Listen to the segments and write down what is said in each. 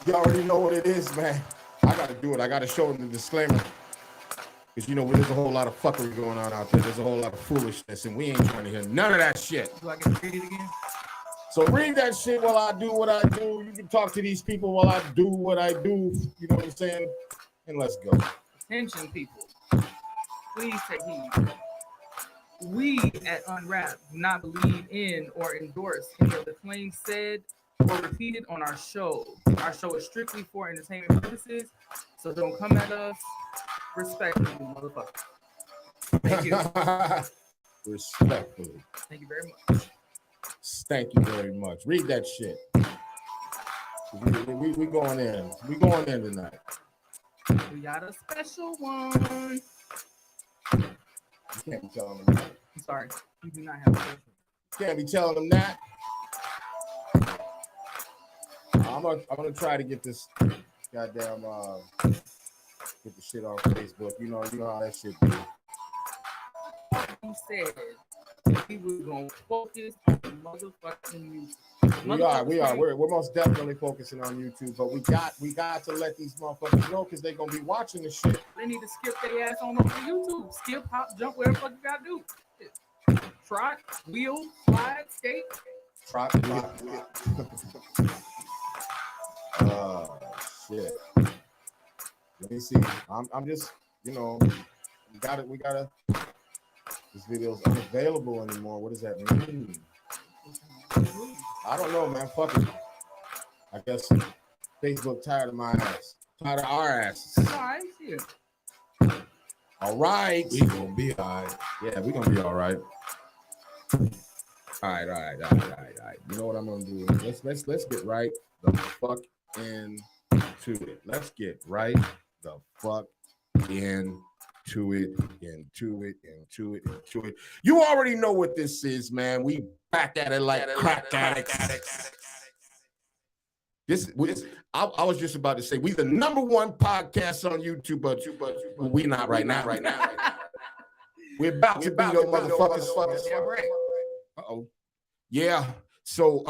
You already know what it is, man. I gotta do it. I gotta show them the disclaimer. Because you know there's a whole lot of fuckery going on out there. There's a whole lot of foolishness, and we ain't trying to hear none of that shit. Do I get to read it again? So read that shit while I do what I do. You can talk to these people while I do what I do. You know what I'm saying? And let's go. Attention, people. Please take heed. We at Unwrap do not believe in or endorse any of the claims said or repeated on our show. Our show is strictly for entertainment purposes, so don't come at us respectfully, motherfucker. Thank you. Respectfully. Thank you very much. Thank you very much. Read that shit. We going in. We going in tonight. We got a special one. You can't be telling them that. I'm sorry. We do not have a special. You can't be telling them that. I'm gonna try to get this goddamn get the shit off Facebook. You know how that shit be. He said he was gonna focus on the motherfucking music. We are. We're most definitely focusing on YouTube, but we got to let these motherfuckers know because they're gonna be watching the shit. They need to skip their ass on over to YouTube. Skip, hop, jump, whatever the fuck you gotta do. Trot, wheel, slide, skate. Trot, shit. Let me see. I'm just, we gotta. This video's unavailable anymore. What does that mean? I don't know, man. Fuck it. I guess Facebook tired of my ass. Tired of our asses. All right, shit. All right. We gonna be all right. Yeah, we gonna be all right. All right. You know what I'm gonna do? Let's get right the fuck into it. Let's get right the fuck into it. You already know what this is, man. We back at it like crack addicts. I was just about to say we the number one podcast on YouTube, but we not right now. We're about to be those motherfuckers. Uh-oh. Yeah. So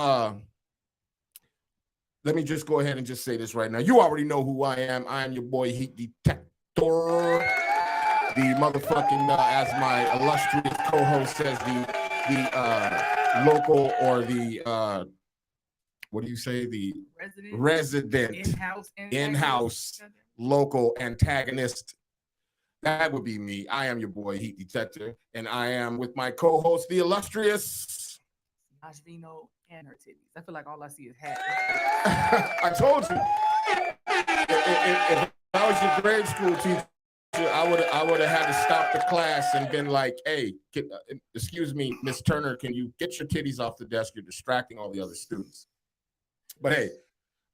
let me just go ahead and just say this right now. You already know who I am. I am your boy Heat Detector. The motherfucking, as my illustrious co-host says, the local or the what do you say? The resident in-house local antagonist. That would be me. I am your boy Heat Detector, and I am with my co-host, the illustrious Vino and her titties. I feel like all I see is hat. I told you. If I was your grade school teacher, I would have had to stop the class and been like, hey, excuse me, Miss Turner, can you get your titties off the desk? You're distracting all the other students. But hey,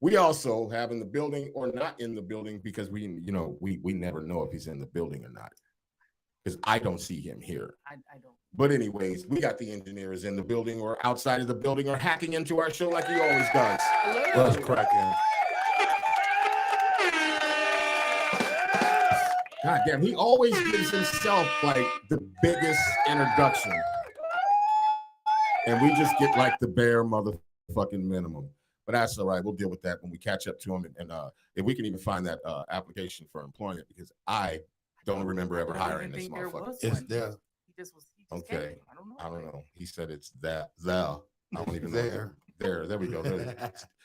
we also have in the building or not in the building because we never know if he's in the building or not. Because I don't see him here. I don't. But anyways, we got the engineers in the building or outside of the building or hacking into our show like he always does. Let's crack in. God damn, he always gives himself like the biggest introduction. And we just get like the bare motherfucking minimum. But that's all right. We'll deal with that when we catch up to him. And if we can even find that application for employment, because I don't remember ever hiring this motherfucker. It's there. He just Okay. Came. I don't know. He said it's that. I don't even know. There we go.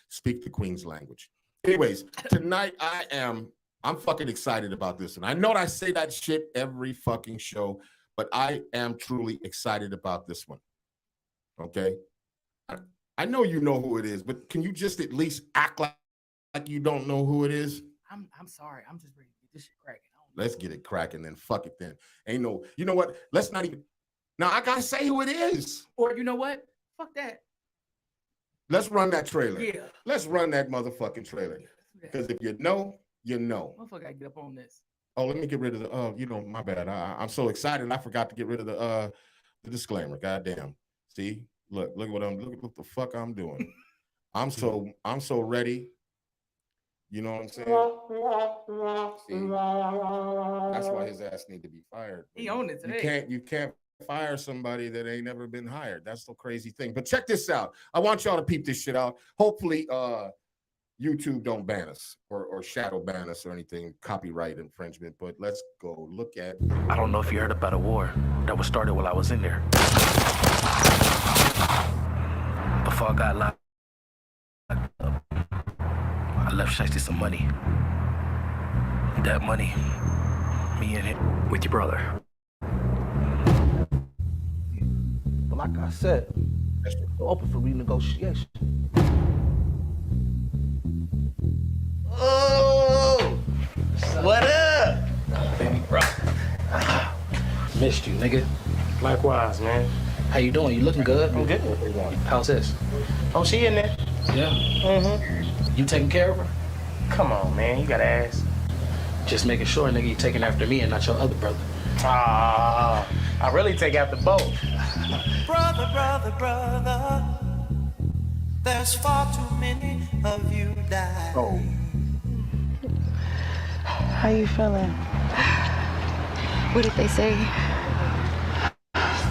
Speak the Queen's language. Anyways, tonight I'm fucking excited about this. And I know I say that shit every fucking show, but I am truly excited about this one. Okay? I know you know who it is, but can you just at least act like you don't know who it is? I'm sorry. I'm just ready to get this shit cracking. Let's get it cracking, then fuck it then. You know what? Let's not even. Now I gotta say who it is. Or you know what? Fuck that. Let's run that trailer. Yeah. Let's run that motherfucking trailer. Because if you know, you know. Motherfucker gotta get up on this. Oh, let me get rid of the my bad. I'm so excited I forgot to get rid of the disclaimer. Goddamn. See? Look what the fuck I'm doing. I'm so ready. You know what I'm saying? See, that's why his ass need to be fired. He owned it today. You can't fire somebody that ain't never been hired. That's the crazy thing. But check this out. I want y'all to peep this shit out. Hopefully, YouTube don't ban us or shadow ban us or anything, copyright infringement. But let's go look at. I don't know if you heard about a war that was started while I was in there. Before I got locked up, I left Shiesty some money. That money, me and him, with your brother. But like I said, we're open for renegotiation. Oh, what up? Baby bro. Missed you, nigga. Likewise, man. How you doing? You looking good? I'm good. How's this? Oh, she in there? Yeah. Mm-hmm. You taking care of her? Come on, man. You gotta ask. Just making sure, nigga, you taking after me and not your other brother. Ah, I really take after both. Brother, brother, brother, there's far too many of you dying. Oh. How you feeling? What did they say?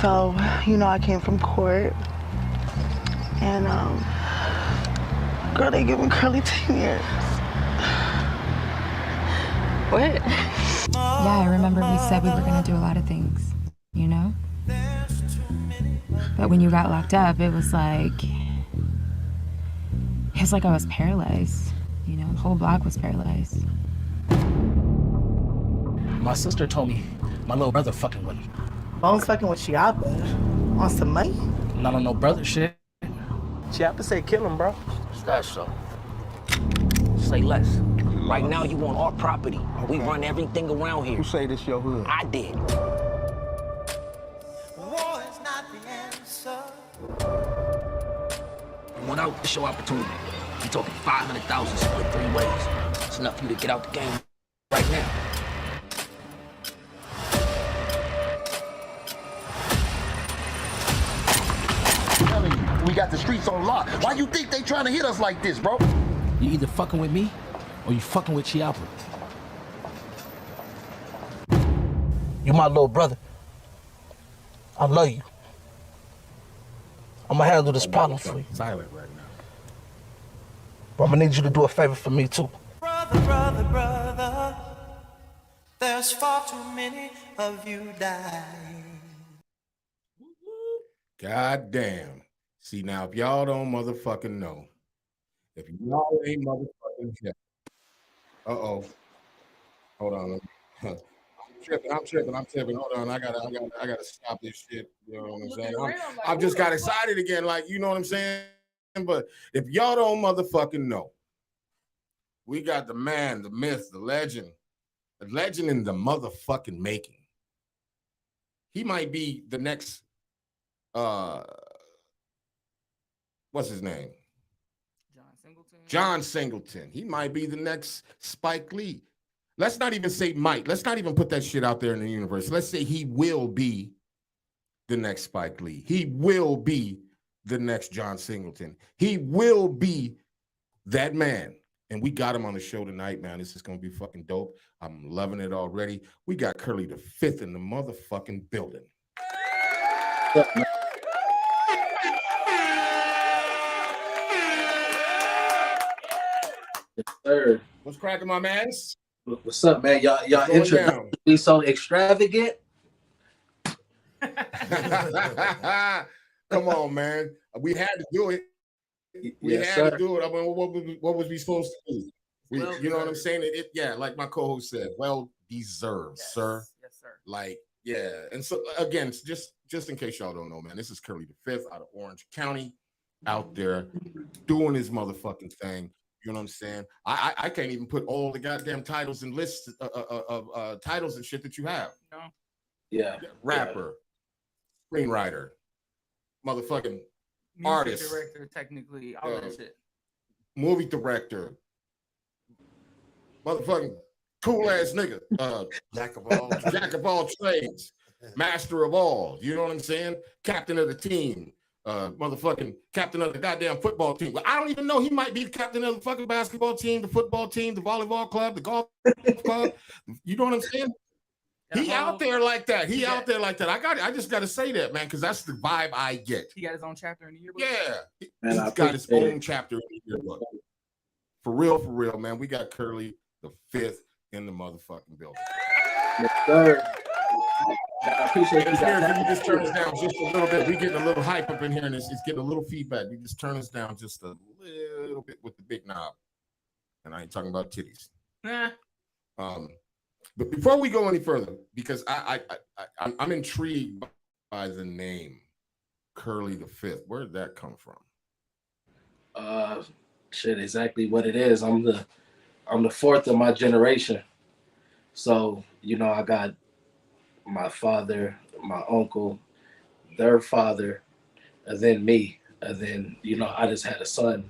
So, you know I came from court. And, girl, they giving Curly 10 years. What? Yeah, I remember we said we were gonna do a lot of things, you know? But when you got locked up, it was like I was paralyzed, you know? The whole block was paralyzed. My sister told me my little brother fucking with him. Bones fucking with Chiapa. On some money? Not on no brother shit. Chiapa said kill him, bro. That's so. Say less. Right now, you on our property. We run everything around here. Who say this your hood? I did. War is not the answer. You went out to show opportunity. You talking 500,000 split 3 ways. It's enough for you to get out the game right now. We got the streets on lock. Why you think they trying to hit us like this, bro? You either fucking with me or you fucking with Chiapa. You my little brother. I love you. I'm gonna handle this problem for you. Silent right now. But I'm gonna need you to do a favor for me, too. Brother, brother, brother, there's far too many of you dying. God damn. See, now, if y'all don't motherfucking know, if y'all ain't motherfucking check. Uh-oh. Hold on. I'm tripping. Hold on. I gotta stop this shit. You know what I'm saying? I've just got excited again, like, you know what I'm saying? But if y'all don't motherfucking know, we got the man, the myth, the legend in the motherfucking making. He might be the next what's his name? John Singleton. He might be the next Spike Lee. Let's not even say might. Let's not even put that shit out there in the universe. Let's say he will be the next Spike Lee. He will be the next John Singleton. He will be that man. And we got him on the show tonight, man. This is going to be fucking dope. I'm loving it already. We got Curley the Fifth in the motherfucking building. Yes, sir. What's cracking, my mans? What's up, man? Y'all introduction be so extravagant. Come on, man. We had to do it. We had to do it. I mean, what was we supposed to do? You know what I'm saying? Yeah, like my co-host said, well deserved, yes, sir. Yes, sir. Like, yeah. And so again, just in case y'all don't know, man, this is Curley the Fifth out of Orange County, out there doing his motherfucking thing. You know what I'm saying? I can't even put all the goddamn titles and lists of titles and shit that you have. No. Yeah. Rapper, screenwriter, motherfucking Music artist, director, technically, all that shit. Movie director, motherfucking cool ass nigga, jack of all trades, master of all. You know what I'm saying? Captain of the team. Motherfucking captain of the goddamn football team. Well, I don't even know. He might be the captain of the fucking basketball team, the football team, the volleyball club, the golf club. You know what I'm saying? He out there like that. He out there like that. I just got to say that, man, because that's the vibe I get. He got his own chapter in the yearbook. Yeah, Man, he's got his own chapter in the yearbook. for real, man. We got Curley the fifth in the motherfucking building. Yes, sir. I appreciate you Engineer, guys. can you just turn us down just a little bit? We getting a little hype up in here, and it's getting a little feedback. You just turn us down just a little bit with the big knob. And I ain't talking about titties. But before we go any further, because I'm intrigued by the name Curley the Fifth. Where did that come from? Shit, exactly what it is. I'm the fourth of my generation. So, you know, I got my father, my uncle, their father, and then me. And then, you know, I just had a son.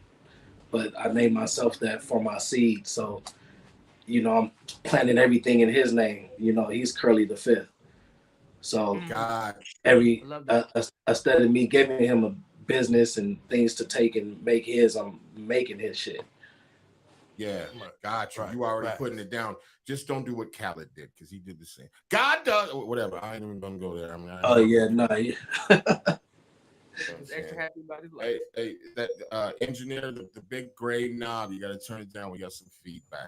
But I named myself that for my seed. So, you know, I'm planting everything in his name. You know, he's Curley the Fifth. So God, instead of me giving him a business and things to take and make his, I'm making his shit. Yeah, got you. You already putting it down. Just don't do what Khaled did, because he did the same. God does whatever. I ain't even gonna go there. I mean, He's extra happy about his life. Hey, that engineer, the big gray knob, you gotta turn it down. We got some feedback.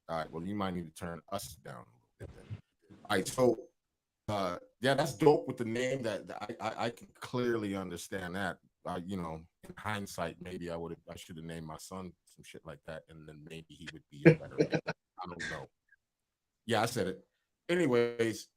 All right, well, you might need to turn us down a little bit then. All right, so yeah, that's dope with the name. That I can clearly understand that. You know, in hindsight, maybe I should have named my son some shit like that, and then maybe he would be a better name. I don't know. Yeah, I said it. Anyways,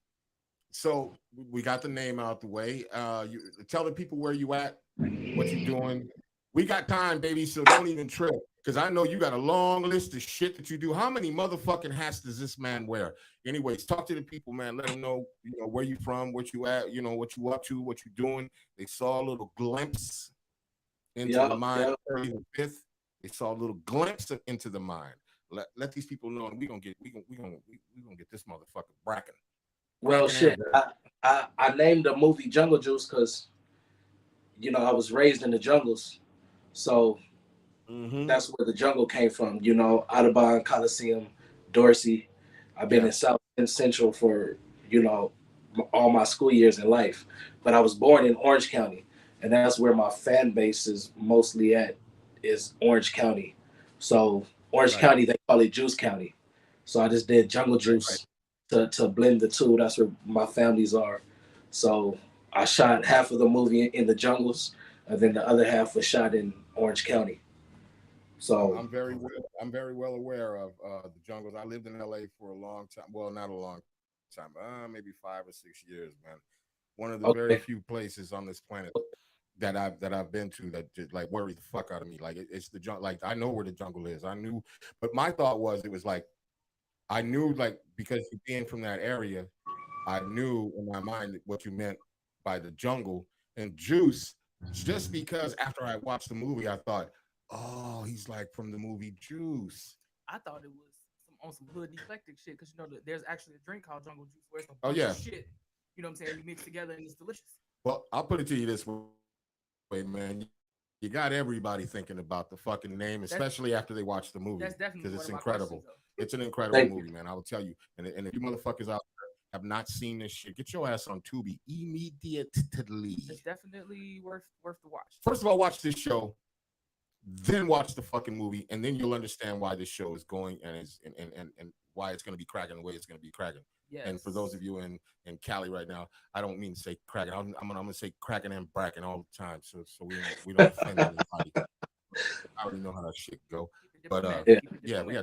so we got the name out the way. You tell the people where you at, what you doing. We got time, baby, so don't even trip, because I know you got a long list of shit that you do. How many motherfucking hats does this man wear? Anyways, talk to the people, man. Let them know, you know, where you from, what you at, you know, what you up to, what you doing. They saw a little glimpse into the mind of Curley the Fifth. They saw a little glimpse into the mind. Let these people know, and we gonna get this motherfucker bracking. Well, shit, I named the movie Jungle Juice because, you know, I was raised in the jungles. So that's where the jungle came from, you know, Audubon, Coliseum, Dorsey. I've been in South and Central for, you know, all my school years in life. But I was born in Orange County, and that's where my fan base is mostly at, is Orange County. So Orange County, they call it Juice County. So I just did Jungle Juice to blend the two. That's where my families are. So I shot half of the movie in the jungles, and then the other half was shot in Orange County. So I'm very well aware of the jungles. I lived in LA for a long time. Well, not a long time, maybe 5 or 6 years, man. One of the very few places on this planet that I've been to that just like worry the fuck out of me. Like it's the jungle. Like I know where the jungle is. I knew, but my thought was it was like I knew, like, because you being from that area, I knew in my mind what you meant by the jungle and Juice. Just because after I watched the movie, I thought, oh, he's like from the movie Juice. I thought it was on some hood eclectic shit, because you know there's actually a drink called Jungle Juice where it's a bunch of shit. You know what I'm saying? You mix together and it's delicious. Well, I'll put it to you this way, man. You got everybody thinking about the fucking name, especially after they watch the movie, because it's incredible. It's an incredible movie, man. I will tell you. And if you motherfuckers out there have not seen this shit, get your ass on Tubi immediately. It's definitely worth the watch. First of all, watch this show, then watch the fucking movie, and then you'll understand why this show is going and why it's going to be cracking the way it's going to be cracking. Yes. And for those of you in Cali right now, I don't mean to say cracking. I'm gonna say cracking and bracking all the time, so we don't offend anybody. I already know how that shit go. But yeah, we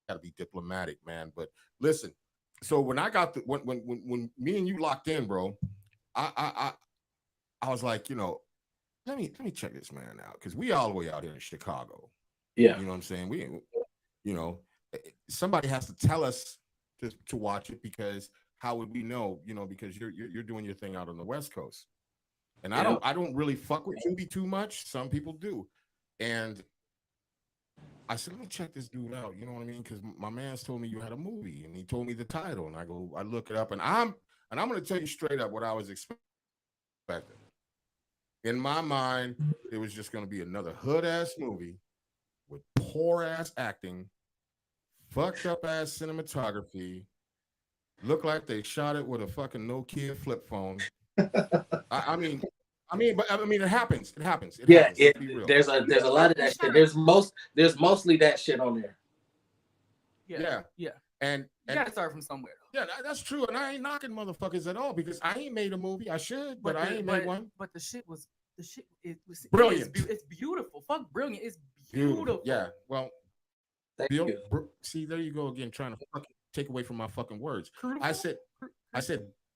gotta be diplomatic, man. But listen, so when I got when me and you locked in, bro, I was like, you know, let me check this man out, because we all the way out here in Chicago. Yeah, you know what I'm saying? We, you know, somebody has to tell us to watch it, because how would we know? You know, because you're doing your thing out on the West Coast, and I don't really fuck with Tubi too much. Some people do, and I said, let me check this dude out. You know what I mean? Because my man's told me you had a movie, and he told me the title, and I look it up, and I'm going to tell you straight up what I was expecting. In my mind, it was just going to be another hood ass movie with poor ass acting, fucked up ass cinematography, look like they shot it with a fucking Nokia flip phone. I mean, I mean, but I mean, it happens. It happens. It Yeah, happens. Let's be real. there's a lot of that shit. There's mostly that shit on there. Yeah. And You gotta start from somewhere. yeah, that's true. And I ain't knocking motherfuckers at all because I ain't made a movie. I should, but I ain't made one. But the shit was Brilliant. It's beautiful. Fuck brilliant. It's beautiful. Yeah. Well, Thank Bill, you. see, there you go again, trying to fucking take away from my fucking words. I said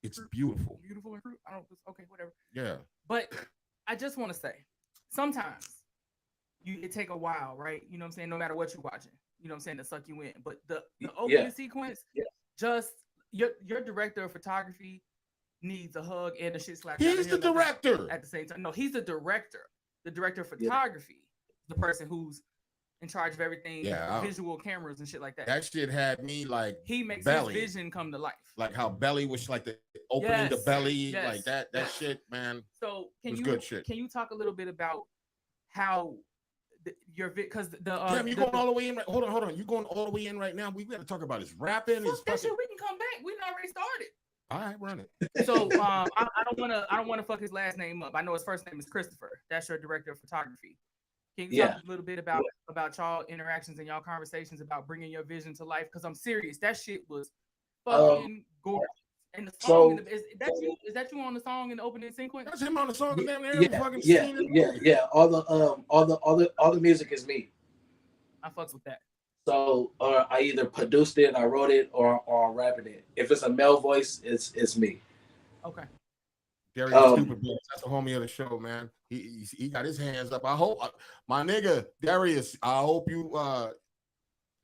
it's beautiful. Beautiful and I don't. Okay, whatever. Yeah. But I just want to say, sometimes it take a while, right? You know what I'm saying? No matter what you're watching, you know what I'm saying, to suck you in. But the opening sequence, just your director of photography needs a hug and a shit slap. He's the director at the same time. No, he's the director. The director of photography, the person who's in charge of everything, visual cameras and shit like that. That shit had me like he makes belly. his vision come to life. Like how belly was like the opening the belly, like that shit, man. So good shit. Can you talk a little bit about how your because the damn, you going all the way in? Hold on. You going all the way in right now? We got to talk about his rapping. His that shit. We can come back. We already started. All right, run it. So I don't wanna fuck his last name up. I know his first name is Christopher. That's your director of photography. Can you talk a little bit about y'all interactions and y'all conversations about bringing your vision to life? Because I'm serious, that shit was fucking gorgeous. And the song, is that you on the song in the opening sequence? That's him on the song. All the music is me. I fucks with that. So I either produced it, I wrote it, or I'm rapping it. If it's a male voice, it's me. Okay. Darius Stupid Boy, that's the homie of the show, man. He got his hands up. I hope my nigga Darius. I hope you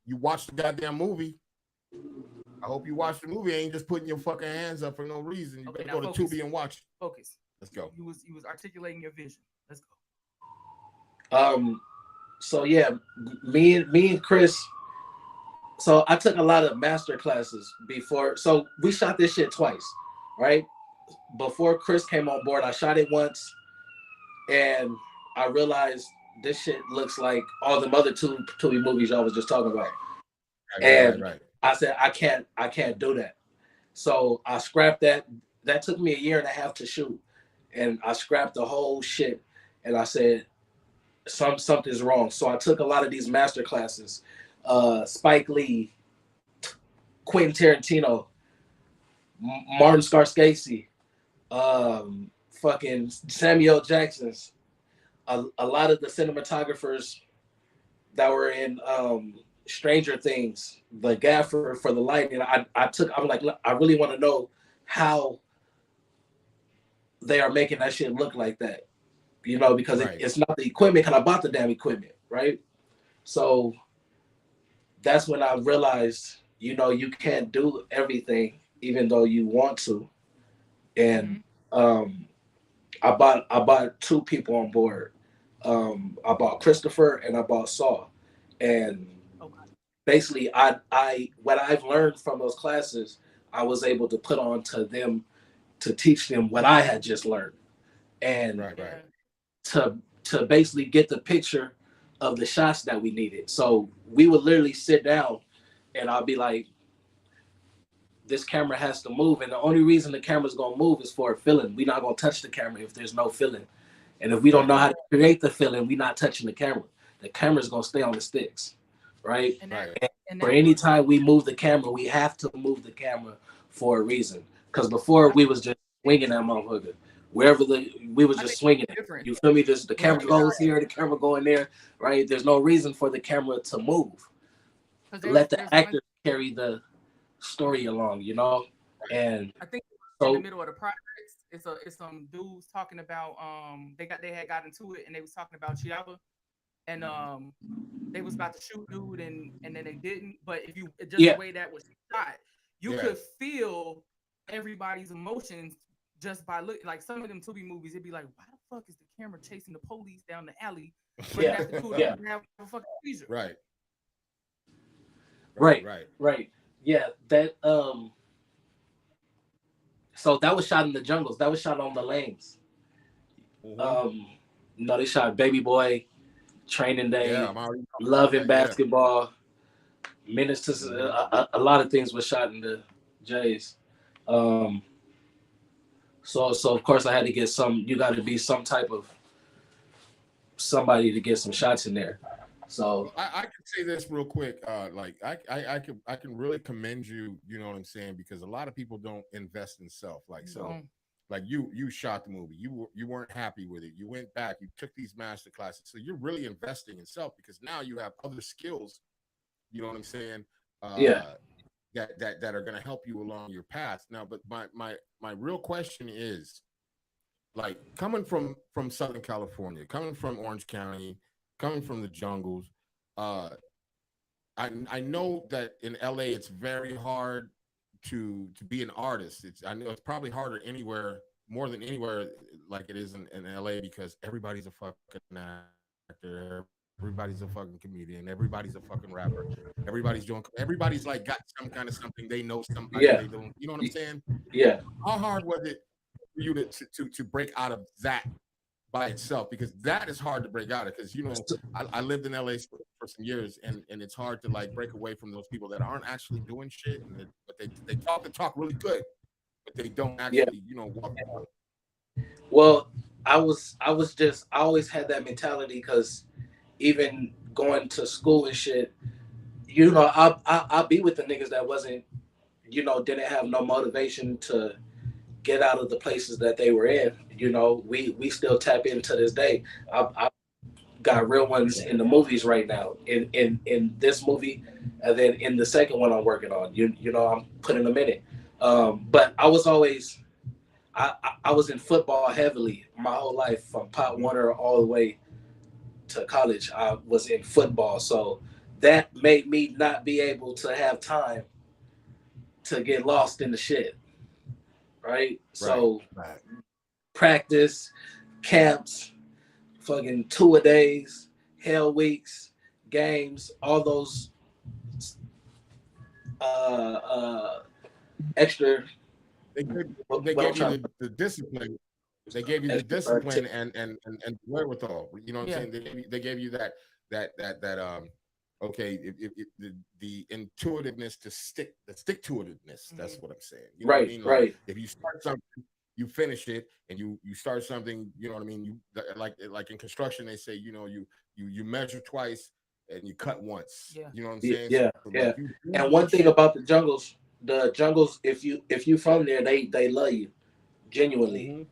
watch the goddamn movie. I hope you watch the movie. Ain't just putting your fucking hands up for no reason. You better go to Tubi and watch. Focus. Let's go. You was articulating your vision. Let's go. So yeah, me and Chris. So I took a lot of master classes before. So we shot this shit twice, right? Before Chris came on board, I shot it once, and I realized this shit looks like all the other Tubi movies y'all was just talking about. Right. I said I can't do that. So I scrapped that. That took me 1.5 years to shoot, and I scrapped the whole shit. And I said something's wrong. So I took a lot of these master classes. Spike Lee, Quentin Tarantino, Martin Scorsese, fucking Samuel Jackson's, a lot of the cinematographers that were in Stranger Things, the gaffer for the lighting. I'm like, I really want to know how they are making that shit look like that, you know, because it's not the equipment, because I bought the damn equipment, right? So that's when I realized, you know, you can't do everything even though you want to. And I bought 2 people on board. I bought Christopher and I bought Saul. And basically what I've learned from those classes, I was able to put on to them to teach them what I had just learned. And to basically get the picture of the shots that we needed. So we would literally sit down and I'll be like, this camera has to move. And the only reason the camera's gonna move is for a feeling. We're not gonna touch the camera if there's no feeling. And if we don't know how to create the feeling, we're not touching the camera. The camera's gonna stay on the sticks, right? And for any time we move the camera, we have to move the camera for a reason. Because before we was just swinging that motherfucker. Wherever we was just swinging it. You feel me? The camera goes here, the camera going there, right? There's no reason for the camera to move. Let the actor carry the story along, you know. And I think in the middle of the project, it's some dudes talking about they had got into it and they was talking about Chiaba, and they was about to shoot dude and then they didn't. But if you just the way that was shot, you could feel everybody's emotions just by looking. Like some of them Tubi movies, it'd be like, why the fuck is the camera chasing the police down the alley? But have a fucking seizure. Right. Yeah, that so that was shot in the jungles. That was shot on the lanes. You know, they shot Baby Boy, Training Day, Love and Basketball, Minutes to a lot of things were shot in the J's. So of course I had to get some. You got to be some type of somebody to get some shots in there. So I can say this real quick. Like I can really commend you. You know what I'm saying? Because a lot of people don't invest in self. Like so, like you shot the movie. You weren't happy with it. You went back. You took these master classes. So you're really investing in self because now you have other skills. You know what I'm saying? That are going to help you along your path. Now, but my real question is, like, coming from Southern California, coming from Orange County, coming from the jungles, I know that in LA it's very hard to be an artist. I know it's probably harder anywhere, more than anywhere like it is in LA, because everybody's a fucking actor, everybody's a fucking comedian, everybody's a fucking rapper, everybody's like got some kind of something, they know somebody, they don't, you know what I'm saying? Yeah. How hard was it for you to break out of that by itself? Because that is hard to break out of, because you know I lived in LA for some years, and it's hard to like break away from those people that aren't actually doing shit, but they talk the talk really good, but they don't actually walk out. Well, I always had that mentality, because even going to school and shit, I'll be with the niggas that wasn't, didn't have no motivation to get out of the places that they were in. We still tap in to this day. I got real ones in the movies right now, in this movie, and then in the second one I'm working on. I'm putting them in it. But I was always, I was in football heavily my whole life, from Pop Warner all the way to college. I was in football, so that made me not be able to have time to get lost in the shit. Right? So practice, camps, fucking 2-a-days, hell weeks, games, all those extra. They gave you the discipline. They gave you the discipline and wherewithal. You know what I'm saying? They gave you that okay, the intuitiveness to stick to itiveness. That's what I'm saying. You know what I mean? Like, if you start something, you finish it, and you start something. You know what I mean? You like in construction, they say, you measure twice and you cut once. Yeah. You know what I'm saying? Yeah, so yeah. Like and one thing about the jungles, if you from there, they love you genuinely.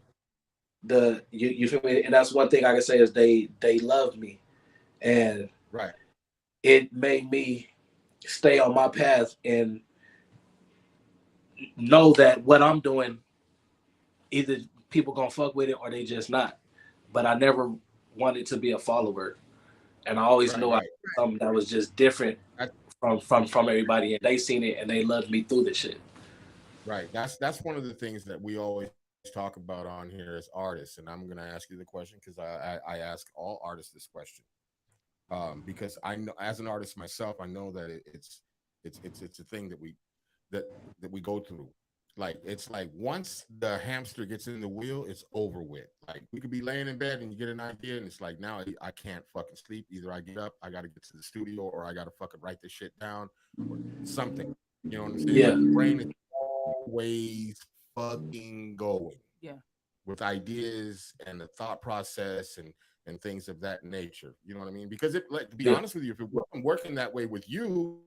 Mm-hmm. You feel me? And that's one thing I can say is they love me, and it made me stay on my path and know that what I'm doing, either people gonna fuck with it or they just not. But I never wanted to be a follower, and I always knew I was something that was just different from everybody, and they seen it and they loved me through this shit. Right. That's one of the things that we always talk about on here as artists, and I'm gonna ask you the question because I ask all artists this question. Because I know, as an artist myself, I know that it's a thing that we go through. Like, it's like once the hamster gets in the wheel, it's over with. Like, we could be laying in bed and you get an idea, and it's like, now I can't fucking sleep. Either I get up, I got to get to the studio, or I got to fucking write this shit down, or something. You know what I'm saying? Yeah. Like, the brain is always fucking going. Yeah. With ideas and the thought process and things of that nature. You know what I mean? Because to be honest with you, if it wasn't working that way with you,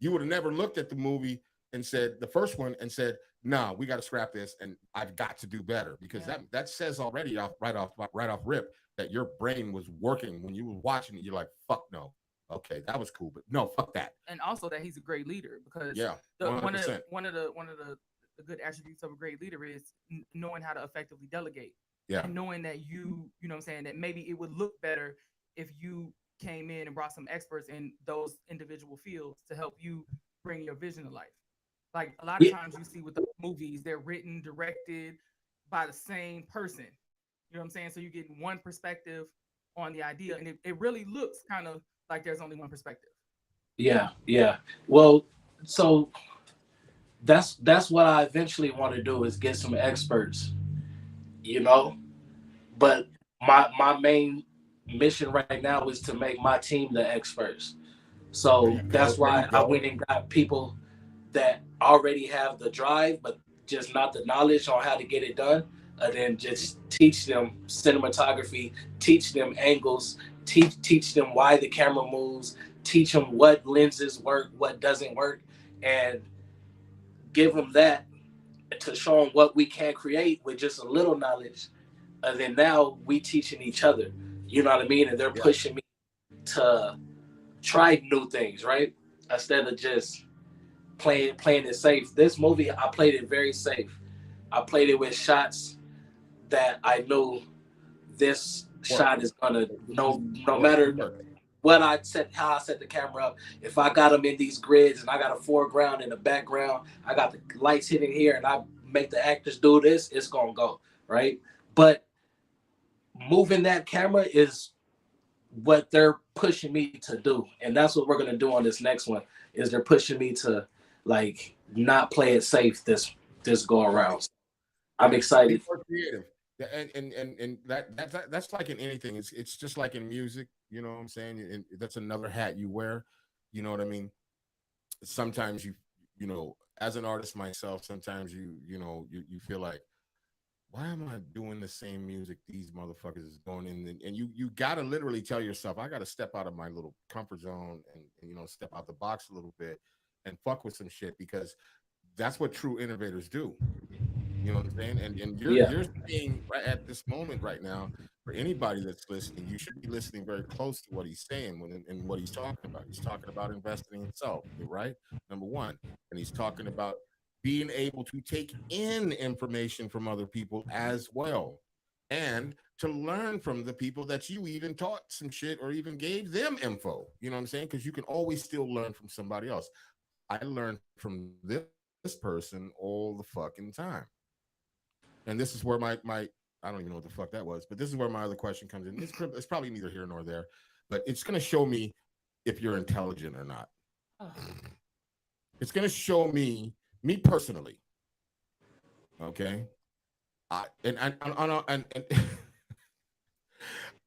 you would have never looked at the movie and said, the first one, and said, "Nah, we got to scrap this, and I've got to do better." Because that says already right off rip that your brain was working when you were watching it. You're like, "Fuck no, okay, that was cool, but no, fuck that." And also that he's a great leader, because one of the good attributes of a great leader is knowing how to effectively delegate. Yeah. And knowing that you know what I'm saying, that maybe it would look better if you came in and brought some experts in those individual fields to help you bring your vision to life. Like, a lot of times you see with the movies, they're written, directed by the same person. You know what I'm saying? So you get one perspective on the idea, and it really looks kind of like there's only one perspective. Yeah, yeah. Well, so that's what I eventually want to do, is get some experts, But my main mission right now is to make my team the experts. So that's why I went and got people that already have the drive, but just not the knowledge on how to get it done, and then just teach them cinematography, teach them angles, teach them why the camera moves, teach them what lenses work, what doesn't work, and give them that to show them what we can create with just a little knowledge. And then now we teaching each other, you know what I mean? And they're pushing me to try new things, right? Instead of just playing it safe. This movie, I played it very safe. I played it with shots that I knew this shot is gonna no matter what I set, how I set the camera up. If I got them in these grids and I got a foreground and a background, I got the lights hitting here, and I make the actors do this, it's gonna go right. But moving that camera is what they're pushing me to do, and that's what we're gonna do on this next one. Is they're pushing me to like not play it safe this go around. I'm excited. Be more creative, and that's like in anything. It's just like in music. You know what I'm saying? And that's another hat you wear. You know what I mean? Sometimes you know, as an artist myself, sometimes you feel like, why am I doing the same music these motherfuckers is going in? And you got to literally tell yourself, I got to step out of my little comfort zone and step out the box a little bit and fuck with some shit, because that's what true innovators do. You know what I'm saying? And you're seeing right at this moment right now, for anybody that's listening, you should be listening very close to what he's saying and what he's talking about. He's talking about investing in himself, right? Number one. And he's talking about being able to take in information from other people as well, and to learn from the people that you even taught some shit or even gave them info. You know what I'm saying? Because you can always still learn from somebody else. I learned from this person all the fucking time. And this is where my I don't even know what the fuck that was, but this is where my other question comes in. It's probably neither here nor there, but it's going to show me if you're intelligent or not. It's going to show me personally. Okay.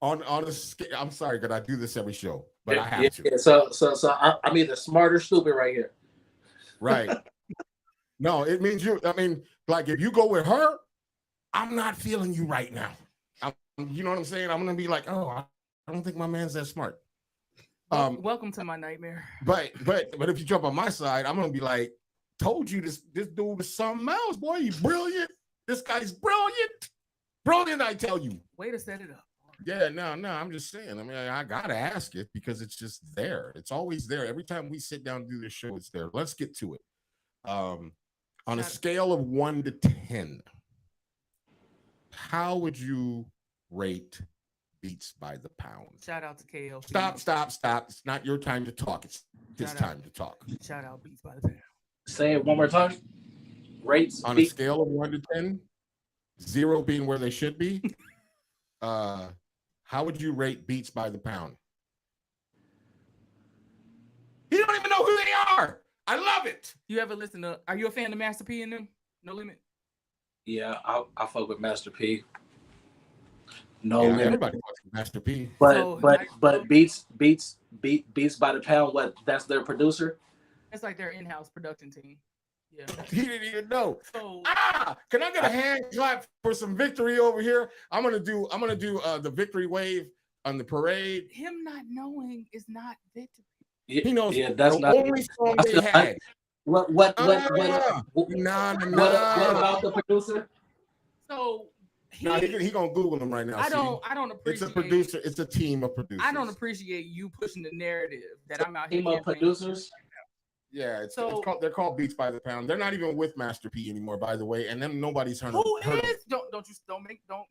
On a scale, I'm sorry, because I do this every show, but I have to. Yeah. So I'm either smart or stupid right here. Right. No, it means like if you go with her, I'm not feeling you right now. You know what I'm saying? I'm gonna be like, oh, I don't think my man's that smart. Welcome to my nightmare. But if you jump on my side, I'm gonna be like, told you this dude is something else, boy. You brilliant. This guy's brilliant. I tell you. Way to set it up. Yeah, no, I'm just saying. I mean, I gotta ask it because it's just there. It's always there. Every time we sit down and do this show, it's there. Let's get to it. On a scale of 1 to 10, how would you rate Beats by the Pound? Shout out to KL. Stop. It's not your time to talk. It's his time to talk. Shout out Beats by the Pound. Say it one more time. Rates on a scale of 1 to 10, 0 being where they should be. How would you rate Beats by the Pound? You don't even know who they are. I love it. You ever listen to? Are you a fan of Master P and them? No Limit. Yeah, I fuck with Master P. No Limit. Everybody fucks with Master P. But Beats by the Pound. What? That's their producer. It's like their in-house production team. Yeah. He didn't even know. Can I get a hand clap for some victory over here? I'm gonna do the victory wave on the parade. Him not knowing is not victory. He knows. Yeah, that's the not only song they had. What about the producer? So he gonna Google them right now. I don't appreciate. It's a producer. It's a team of producers. I don't appreciate you pushing the narrative that I'm out here. Team of producers. Yeah, it's called. They're called Beats by the Pound. They're not even with Master P anymore, by the way. And then nobody's heard of them.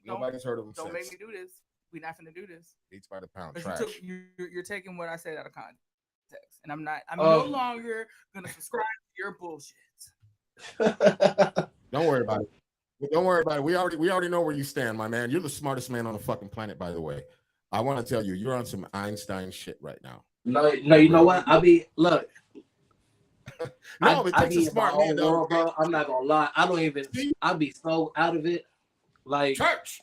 Nobody's heard of them. Don't make me do this. We're not gonna do this. Beats by the Pound. You're taking what I said out of context, and I'm not. I'm no longer gonna subscribe to your bullshit. Don't worry about it. Don't worry about it. We already know where you stand, my man. You're the smartest man on the fucking planet, by the way. I want to tell you, you're on some Einstein shit right now. No, you know what? Look. No, it takes a smart man, bro. I'm not gonna lie. I don't even. I'll be so out of it. Like church.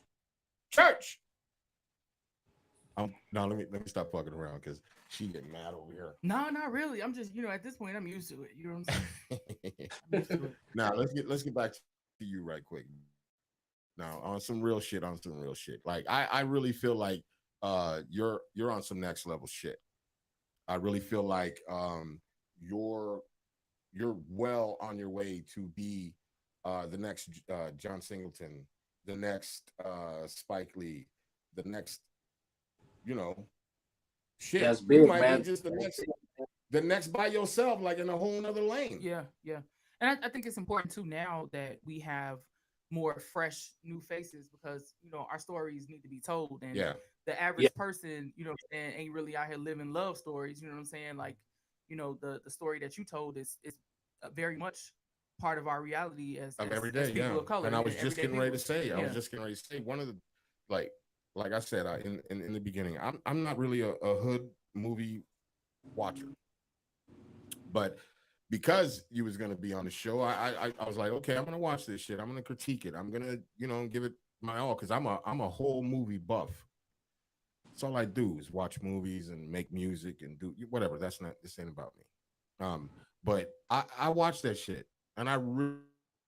No, let me stop fucking around because she getting mad over here. No, not really. I'm just, at this point, I'm used to it. You know what I'm saying? Now let's get back to you right quick. Now, on some real shit. Like I really feel like you're on some next level shit. I really feel like you're well on your way to be the next John Singleton, the next Spike Lee, the next, shit. That's You big, might man. be just the next by yourself, like in a whole nother lane. Yeah. And I think it's important too now that we have more fresh new faces, because our stories need to be told, and the average person ain't really out here living love stories. You know what I'm saying? Like, the story that you told is very much part of our reality as every day, as people of color. And I was just getting ready to people. say, one of the like I said in the beginning, I'm not really a hood movie watcher, but because you was gonna be on the show, I was like, okay, I'm gonna watch this shit. I'm gonna critique it. I'm gonna give it my all, because I'm a whole movie buff. That's all I do is watch movies and make music and do whatever. This ain't about me. But I watched that shit, and I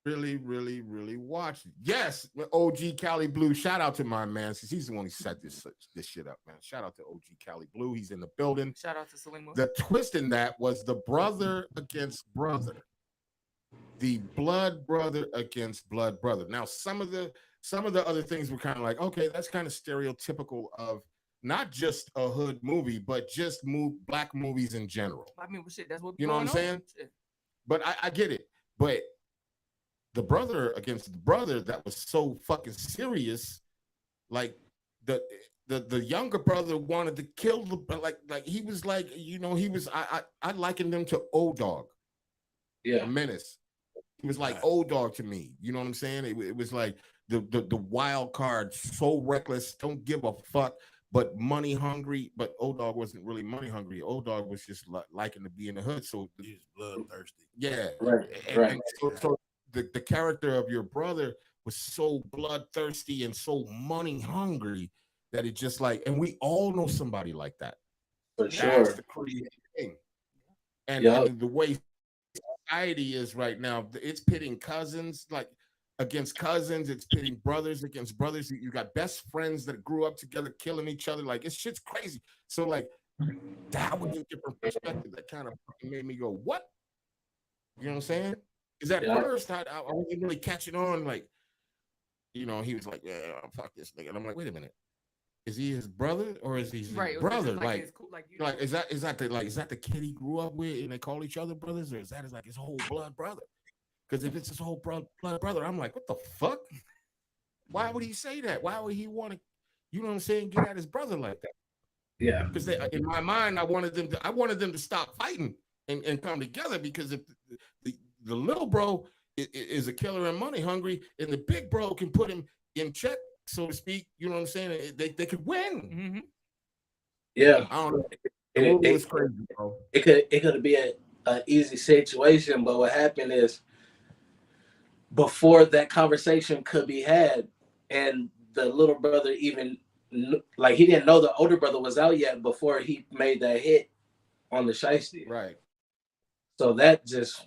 really watched it. Yes, OG Cali Blue. Shout out to my man, since he's the one who set this shit up, man. Shout out to OG Cali Blue. He's in the building. Shout out to Salima. The twist in that was the brother against brother, the blood brother against blood brother. Now, some of the other things were kind of like, okay, that's kind of stereotypical of not just a hood movie, but just black movies in general. I mean, shit, that's what you know what I'm saying. But I get it. But the brother against the brother, that was so fucking serious. Like the younger brother wanted to kill like he was like, he was I likened him to Old Dog. Yeah, a menace. He was like Old Dog to me. You know what I'm saying? It was like the wild card, so reckless, don't give a fuck, but money hungry. But Old Dog wasn't really money hungry. Old Dog was just liking to be in the hood. So He's bloodthirsty. yeah, right. And so the character of your brother was so bloodthirsty and so money hungry that it just like, and we all know somebody like that. For That's sure. the crazy thing. And the way society is right now, it's pitting cousins against cousins. It's pitting brothers against brothers. You got best friends that grew up together killing each other. Like, it's shit's crazy. So like, that was a different perspective that kind of made me go, what? You know what I'm saying? Because at first I wasn't really catching on. Like, he was like, yeah, fuck this nigga. And I'm like, wait a minute. Is he his brother or is he his brother? Like is that the kid he grew up with and they call each other brothers, or is that his whole blood brother? Because if it's his whole blood brother, I'm like, what the fuck? Why would he say that? Why would he want to, you know what I'm saying, get at his brother like that? Yeah. Because in my mind, I wanted them to stop fighting and come together, because if the little bro is a killer and money hungry, and the big bro can put him in check, so to speak, you know what I'm saying? They could win. Mm-hmm. Yeah. I don't know. It was crazy, bro. It could be an easy situation, but what happened is, before that conversation could be had, and the little brother even, like, he didn't know the older brother was out yet before he made that hit on the shiesty. Right. So that just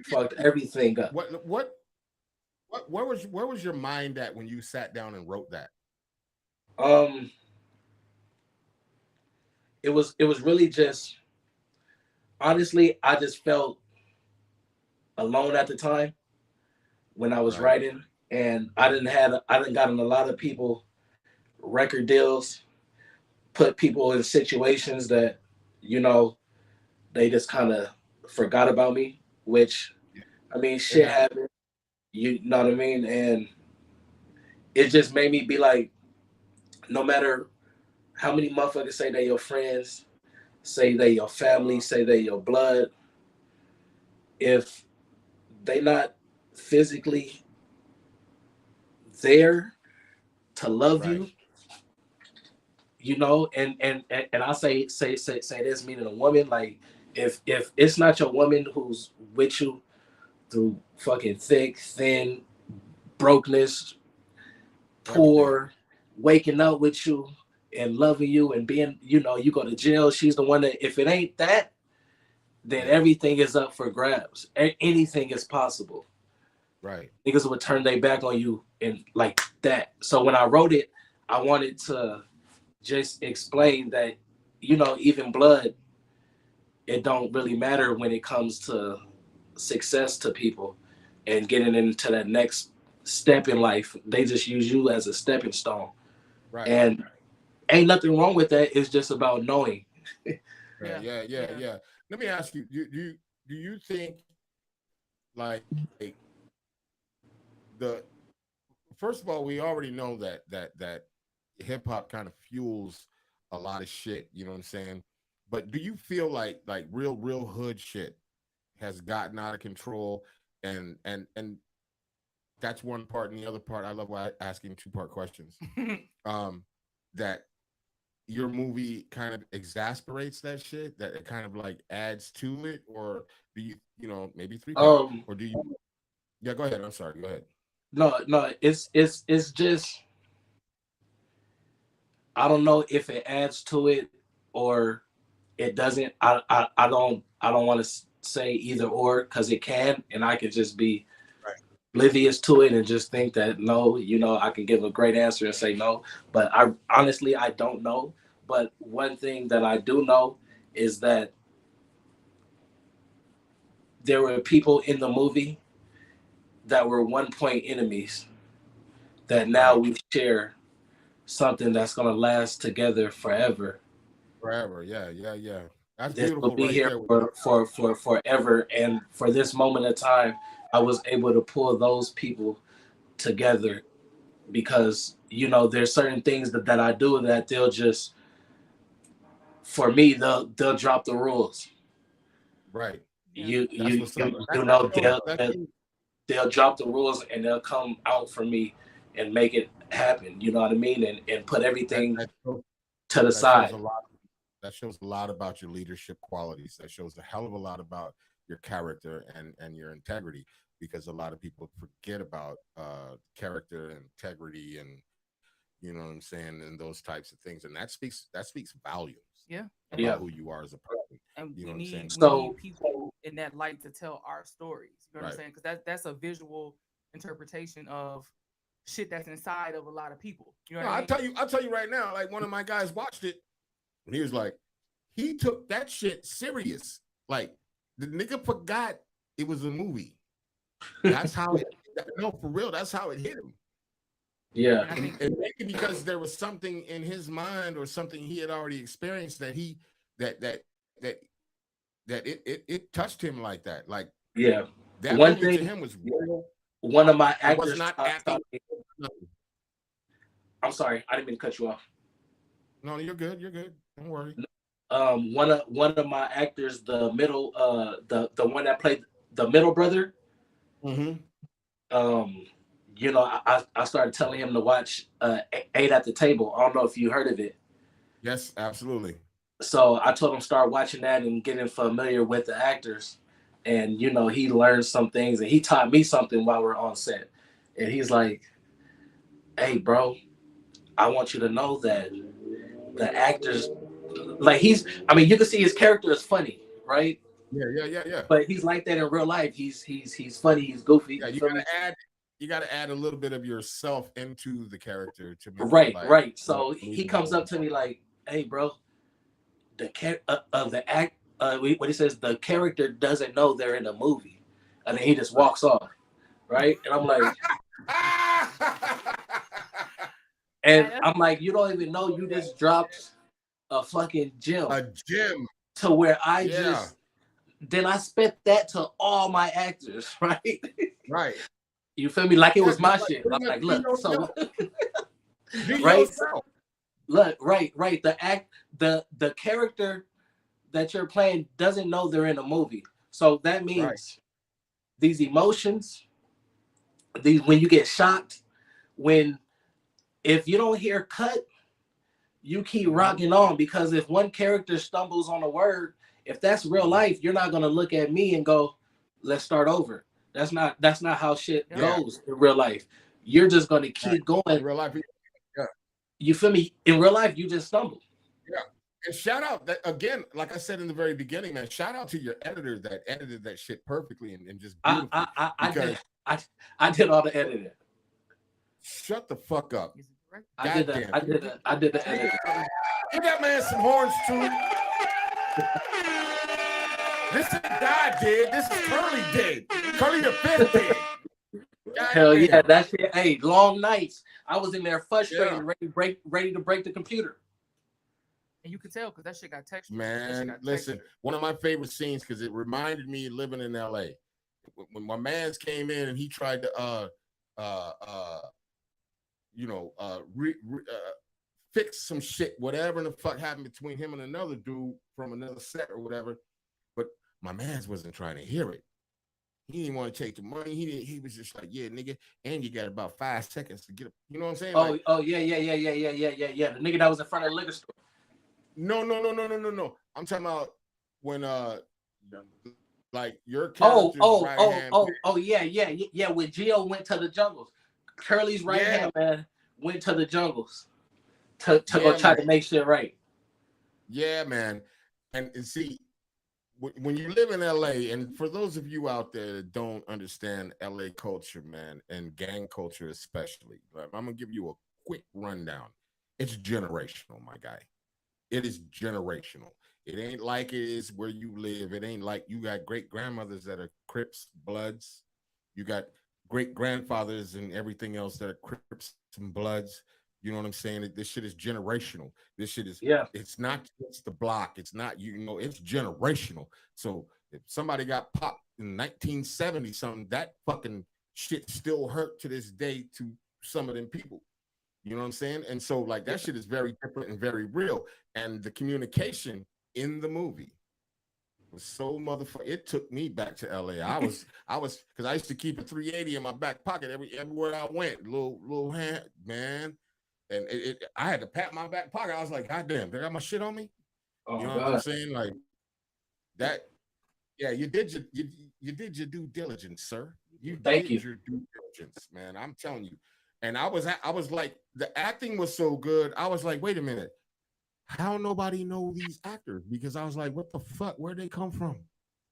fucked everything up. Where was your mind at when you sat down and wrote that? It was really just, honestly, I just felt alone at the time when I was writing, and I didn't gotten a lot of people record deals, put people in situations that, they just kind of forgot about me, which, I mean, shit happened. You know what I mean? And it just made me be like, no matter how many motherfuckers say they your friends, say they your family, say they your blood, if they not physically there to love you, and I say this, meaning a woman, like, if it's not your woman who's with you through fucking thick, thin, brokenness, poor, waking up with you and loving you and being, you go to jail, she's the one that, if it ain't that, then everything is up for grabs. Anything is possible. Right. Niggas would turn their back on you and like that. So when I wrote it, I wanted to just explain that, you know, even blood, it don't really matter when it comes to success to people and getting into that next step in life. They just use you as a stepping stone. Right. And ain't nothing wrong with that. It's just about knowing. Yeah. Let me ask you, do you think like the first of all, we already know that hip hop kind of fuels a lot of shit, you know what I'm saying? But do you feel like real hood shit has gotten out of control and that's one part, and the other part, I love asking two-part questions. That your movie kind of exasperates that shit, that it kind of like adds to it, or do you know, maybe three part, or do you? Yeah, go ahead. I'm sorry. Go ahead. No, it's just, I don't know if it adds to it or it doesn't. I don't want to say either or, because it can, and I could just be oblivious to it and just think that no, you know, I can give a great answer and say no. But I honestly, I don't know. But one thing that I do know is that there were people in the movie that were one point enemies that now we share something that's gonna last together forever. Forever, yeah. That's This beautiful. will be right here there. for forever. And for this moment of time, I was able to pull those people together because, you know, there's certain things that I do that they'll just, for me, they'll drop the rules. Right. You what's up. know, they'll drop the rules and they'll come out for me and make it happen. You know what I mean? And put everything to the side. That shows a lot about your leadership qualities. That shows a hell of a lot about your character and your integrity, because a lot of people forget about character and integrity, and you know what I'm saying, and those types of things. And that speaks volumes. Yeah. About who you are as a person. And you know what I'm saying? We need people in that light to tell our stories. You know what I'm saying? Because that's a visual interpretation of shit that's inside of a lot of people. You know what I mean? I'll tell you right now, like one of my guys watched it and he was like, he took that shit serious. Like the nigga forgot it was a movie. That's how no, for real, that's how it hit him. Yeah. And maybe because there was something in his mind or something he had already experienced that it touched him like that. Like, yeah. That one movie thing to him was real. One of my actors was not acting. I'm sorry, I didn't mean to cut you off. No, you're good. Don't worry. One of my actors, the middle, the one that played the middle brother. Mm-hmm. You know, I started telling him to watch 8 at the Table. I don't know if you heard of it. Yes, absolutely. So I told him start watching that and getting familiar with the actors. And, you know, he learned some things and he taught me something while we're on set. And he's like, hey, bro, I want you to know that the actors, like you can see his character is funny, right? Yeah. But he's like that in real life. He's funny, he's goofy. Yeah, you gotta add a little bit of yourself into the character to be right. So he comes up to me like, hey, bro, what he says, the character doesn't know they're in a movie, and then he just walks off, right? And I'm like, you don't even know you just dropped a fucking gem. A gem. To where I spent that to all my actors, right? Right. You feel me? Like it was my shit. I'm like, look, so right? Look, right. The character that you're playing doesn't know they're in a movie. So that means these emotions, when you get shocked, if you don't hear cut, you keep rocking on, because if one character stumbles on a word, if that's real life, you're not gonna look at me and go, let's start over. That's not how shit goes in real life. You're just gonna keep going. In real life, You feel me? In real life, you just stumble. Yeah. And shout out that again, like I said in the very beginning, man. Shout out to your editor that edited that shit perfectly and just beautifully. I did all the editing. Shut the fuck up. I did the editing. Give that man some horns too. This is God did. This is Curly did. Curly the fifth did. Hell yeah, that shit. Hey, long nights. I was in there frustrated, ready to break the computer. And you could tell because that shit got texture. Man, listen, one of my favorite scenes because it reminded me of living in LA. When my man's came in and he tried to fix some shit, whatever the fuck happened between him and another dude from another set or whatever. But my man's wasn't trying to hear it. He didn't want to take the money. He was just like, yeah, nigga, and you got about 5 seconds to get up. You know what I'm saying? Yeah. The nigga that was in front of the liquor store. No. I'm talking about when like your character's yeah. When Gio went to the jungles, Curly's right hand man went to the jungles to go try to make shit right. Yeah, man. And see, when you live in LA, and for those of you out there that don't understand LA culture, man, and gang culture especially, I'm gonna give you a quick rundown. It's generational, my guy. It is generational. It ain't like it is where you live. It ain't like you got great grandmothers that are Crips, Bloods. You got great grandfathers and everything else that are Crips and Bloods. You know what I'm saying? This shit is generational. This shit is, it's not just the block. It's not, it's generational. So if somebody got popped in 1970 something, that fucking shit still hurt to this day to some of them people. You know what I'm saying? And so like that shit is very different and very real. And the communication in the movie was so motherfucker. It took me back to LA. I was because I used to keep a 380 in my back pocket everywhere I went. Little hand, man. And I had to pat my back pocket. I was like, God damn, they got my shit on me. You know what I'm saying? Like that. Yeah, you did your due diligence, sir. You did your due diligence, man. I'm telling you. And I was like, the acting was so good. I was like, wait a minute, how nobody know these actors? Because I was like, what the fuck? Where'd they come from?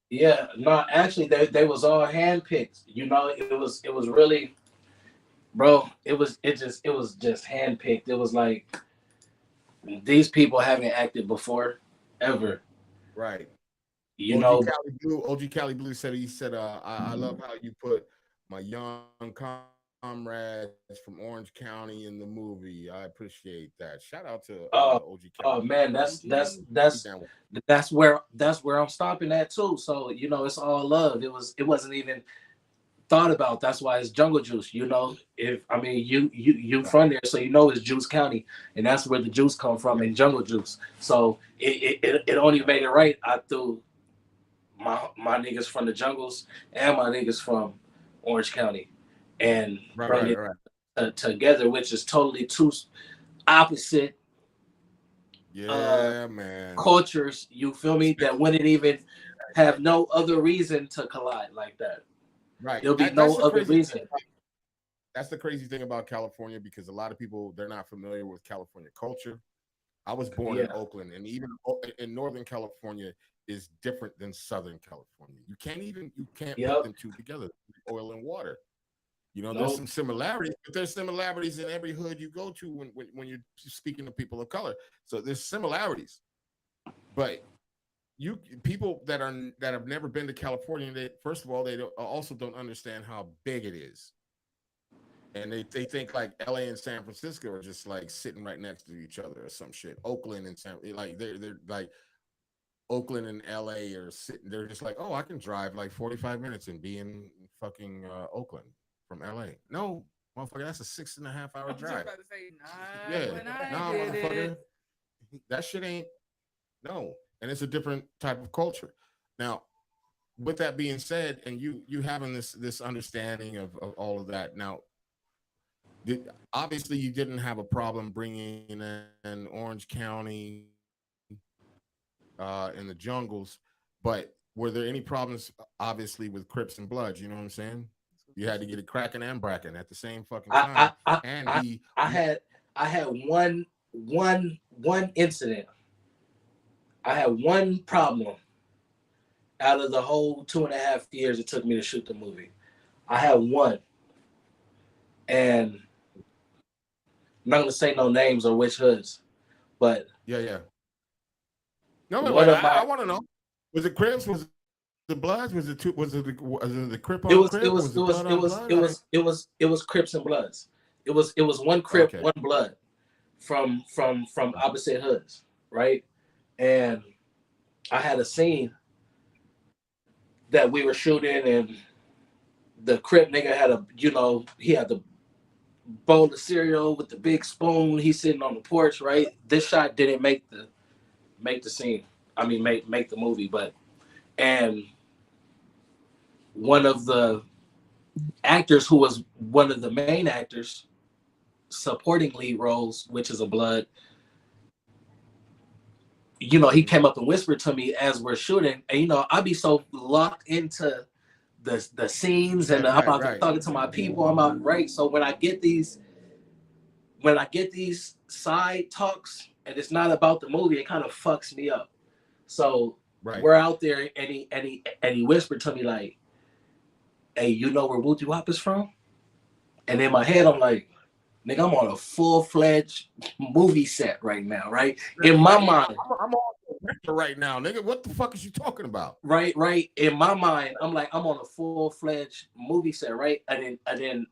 Yeah, no, actually, they was all handpicked. It was really, bro. It was just handpicked. It was like these people haven't acted before, ever. Right. OG Cali Blue said I love how you put my young comrades from Orange County in the movie. I appreciate that. Shout out to OG Cali. Oh man, that's where I'm stopping at too. So it's all love. It wasn't even thought about. That's why it's Jungle Juice. You from there, so it's Juice County, and that's where the juice come from in Jungle Juice. So it only made it right. I threw my niggas from the jungles and my niggas from Orange County, and bring it together, which is totally two opposite man cultures. You feel me? That wouldn't even have no other reason to collide like that. Right. There'll be no other reason. That's the crazy thing about California, because a lot of people, they're not familiar with California culture. I was born in Oakland, and even in Northern California is different than Southern California. You can't put them two together, oil and water. There's some similarities, but there's similarities in every hood you go to when you're speaking to people of color. So there's similarities, but people that have never been to California, they also don't understand how big it is, and they think like LA and San Francisco are just like sitting right next to each other or some shit. Oakland and they're like Oakland and LA are sitting. They're just like, oh, I can drive like 45 minutes and be in fucking Oakland from LA. No, motherfucker, that's a 6.5 hour drive. Motherfucker, that shit ain't no. And it's a different type of culture. Now, with that being said, and you having this understanding of all of that, now, obviously you didn't have a problem bringing in Orange County in the jungles, but were there any problems, obviously, with Crips and Bloods? You know what I'm saying? You had to get it cracking and bracking at the same fucking time. I had one incident. I had one problem out of the whole 2.5 years it took me to shoot the movie. I had one, and I'm not gonna say no names or which hoods, but yeah. No, one of I my want to know. Was it Crips? Was it the Bloods? Was it the Crip it on was Crip? Was it Blood on Blood? it was Crips and Bloods. It was one Crip, one Blood from opposite hoods, right? And I had a scene that we were shooting, and the Crip nigga had he had the bowl of cereal with the big spoon. He's sitting on the porch, right? This shot didn't make the scene. I mean, make the movie, and one of the actors who was one of the main actors supporting lead roles, which is a Blood, he came up and whispered to me as we're shooting, and I'd be so locked into the scenes, and I'm talking to my people. I'm out, right? So when I get these side talks and it's not about the movie, it kind of fucks me up. So we're out there, and he whispered to me like, "Hey, you know where Wooty Wop is from?" And in my head, I'm like, "Nigga, I'm on a full-fledged movie set right now, right?" In my mind, I'm on the right now, nigga. What the fuck is you talking about? Right. In my mind, I'm like, I'm on a full-fledged movie set, right? And then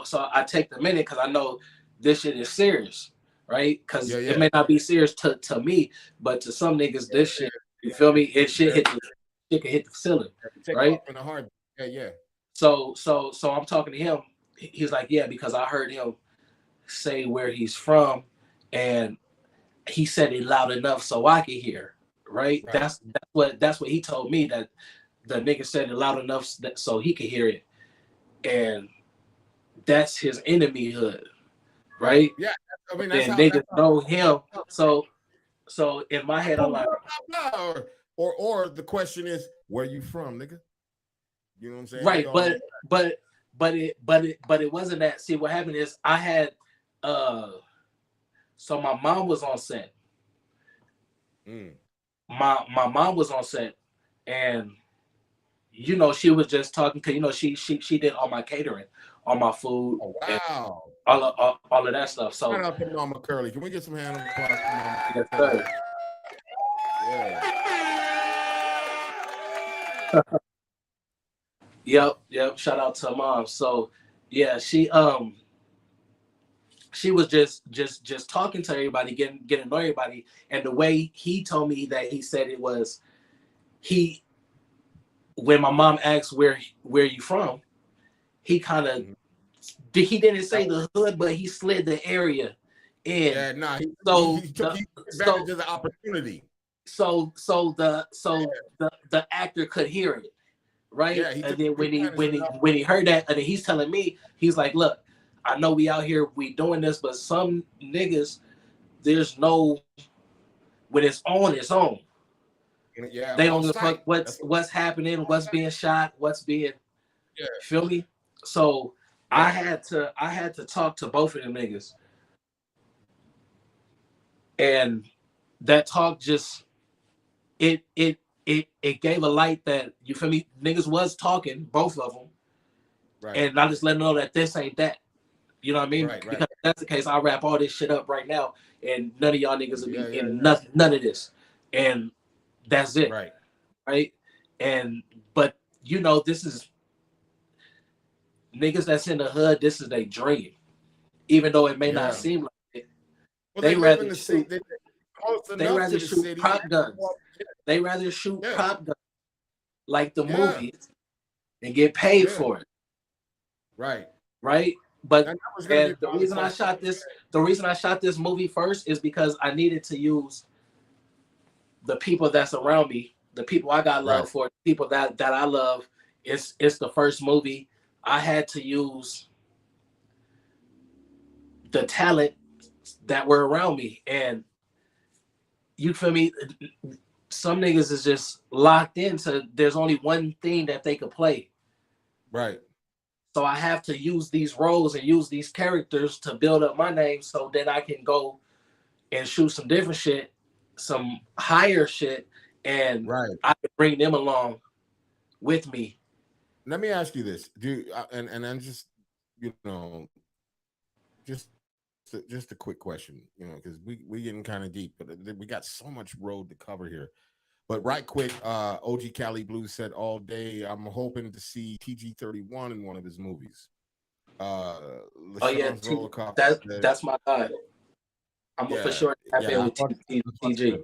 so I take the minute because I know this shit is serious, right? Because it may not be serious to me, but to some niggas, this shit, you feel me? It can hit the ceiling, right? In the heart. Yeah. So I'm talking to him. He's like, yeah, because I heard him say where he's from, and he said it loud enough so I could hear. Right? That's what he told me, that the nigga said it loud enough so he could hear it, and that's his enemy hood, right? Yeah, I mean, and niggas know him. So in my head, I'm like, or the question is, where you from, nigga? You know what I'm saying? Right, but it wasn't that. See, what happened is I had so my mom was on set. My mom was on set, and she was just talking because she did all my catering, all my food, wow, all of that stuff. So shout out to Mama Curley. Can we get some hand on the clock, Mama? Yes, sir. Yeah. Yep. Shout out to Mom. So yeah, she was just talking to everybody, getting to know everybody, and the way he told me that he said it was when my mom asked where you from, he kind of he didn't say the hood, but he slid the area in. Yeah, nah. He took advantage of the opportunity. So the actor could hear it, right? Yeah, and then when he heard that, and then he's telling me, he's like, "Look, I know we out here, we doing this, but some niggas, there's no, when it's on, it's on. Yeah, they don't give a fuck what's happening, what's being shot, what's being, feel me? So I had to talk to both of them niggas, and that talk just it gave a light that, you feel me, niggas was talking, both of them, and I just let them know that this ain't that. You know what I mean? Because if that's the case, I'll wrap all this shit up right now, and none of y'all niggas will be in none of this, and that's it. Right? And but this is niggas that's in the hood. This is their dream, even though it may not seem like it. Well, they rather shoot. They rather shoot prop guns. They rather shoot prop guns like the movies and get paid for it. Right. But the reason I shot this movie first is because I needed to use the people that's around me, the people I got love for, the people that I love. It's the first movie. I had to use the talent that were around me, and you feel me? Some niggas is just locked into, there's only one thing that they could play. Right. So I have to use these roles and use these characters to build up my name, so then I can go and shoot some different shit, some higher shit, and I can bring them along with me. let me ask you this: and then just you know, just just a quick question, you know, because we getting kind of deep, but we got so much road to cover here. But right quick, OG Cali Blue said all day, I'm hoping to see TG-31 in one of his movies. Oh yeah, LaShawn Zolikoff that's my guy. I'm for sure tap in with TG.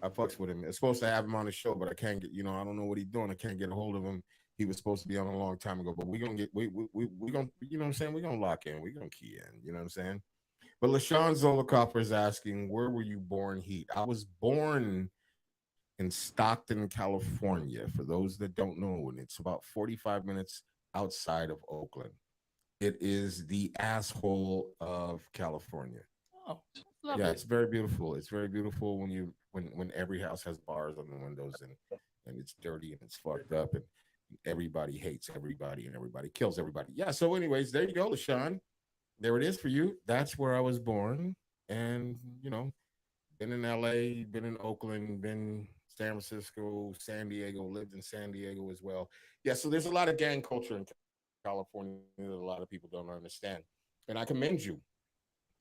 I fucks with him. It's supposed to have him on the show, but I can't get, you know, I don't know what he's doing. I can't get a hold of him. He was supposed to be on a long time ago, but we gonna get we gonna, you know what I'm saying? We're gonna lock in, we're gonna key in, you know what I'm saying? But LaShawn Zolikoff is asking, where were you born, Heat? I was born in Stockton, California. For those that don't know, and it's about 45 minutes outside of Oakland. It is the asshole of California. Oh, yeah, it's very beautiful. It's very beautiful when every house has bars on the windows and it's dirty and it's fucked up and everybody hates everybody and everybody kills everybody. Yeah. So, anyways, there you go, LaShawn. There it is for you. That's where I was born, and you know, been in LA, been in Oakland, been San Francisco, San Diego, lived in San Diego as well. Yeah. So there's a lot of gang culture in California that a lot of people don't understand, and I commend you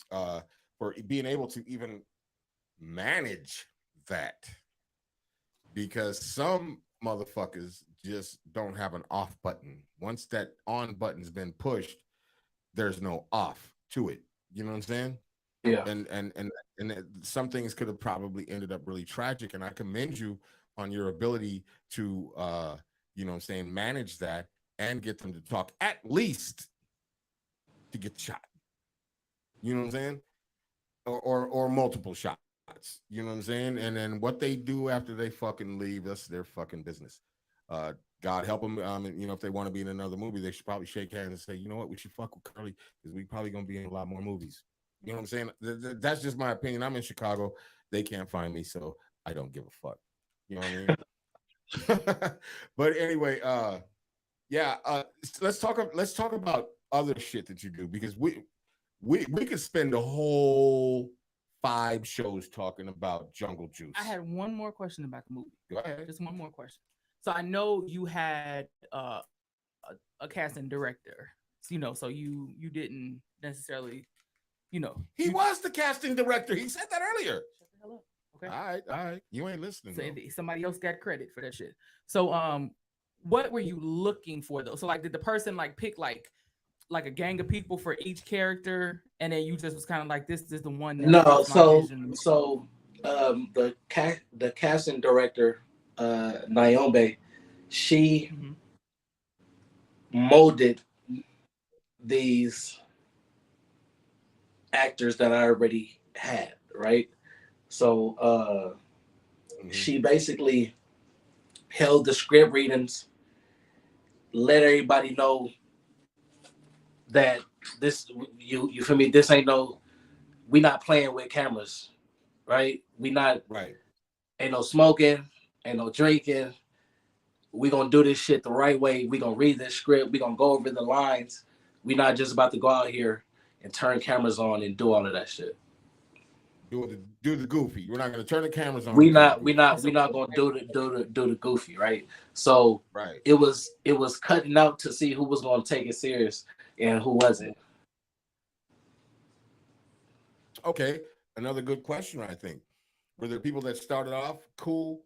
for being able to even manage that, because some motherfuckers just don't have an off button. Once that on button's been pushed, there's no off to it. You know what I'm saying? Yeah. And some things could have probably ended up really tragic. And I commend you on your ability to you know what I'm saying, manage that and get them to talk, at least to get shot. You know what I'm saying? Or multiple shots. You know what I'm saying? And then what they do after they fucking leave, that's their fucking business. God help them. You know, if they want to be in another movie, they should probably shake hands and say, you know what, we should fuck with Curly because we probably gonna be in a lot more movies. You know what I'm saying? That's just my opinion. I'm in Chicago. They can't find me, so I don't give a fuck. You know what I mean? But anyway, yeah. Let's talk about other shit that you do, because we could spend a whole 5 shows talking about Jungle Juice. I had one more question about the movie. Go ahead. Just one more question. So I know you had a casting director, you know, so you didn't necessarily, you know. He was the casting director. He said that earlier. Shut the hell up. Okay. All right. You ain't listening. So somebody else got credit for that shit. So what were you looking for though? So like, did the person like pick like a gang of people for each character, and then you just was kind of like, this is the one? No, so the casting director, Naombe, she molded these actors that I already had, right? So she basically held the script readings, let everybody know that this, you feel me, this ain't no, we not playing with cameras, right? We not, right, ain't no smoking, ain't no drinking. We gonna do this shit the right way. We gonna read this script. We gonna go over the lines. We not just about to go out here and turn cameras on and do all of that shit. Do the goofy. We're not gonna turn the cameras on. We not gonna do the goofy, right? So right. It was cutting out to see who was gonna take it serious and who wasn't. Okay, another good question, I think. Were there people that started off cool,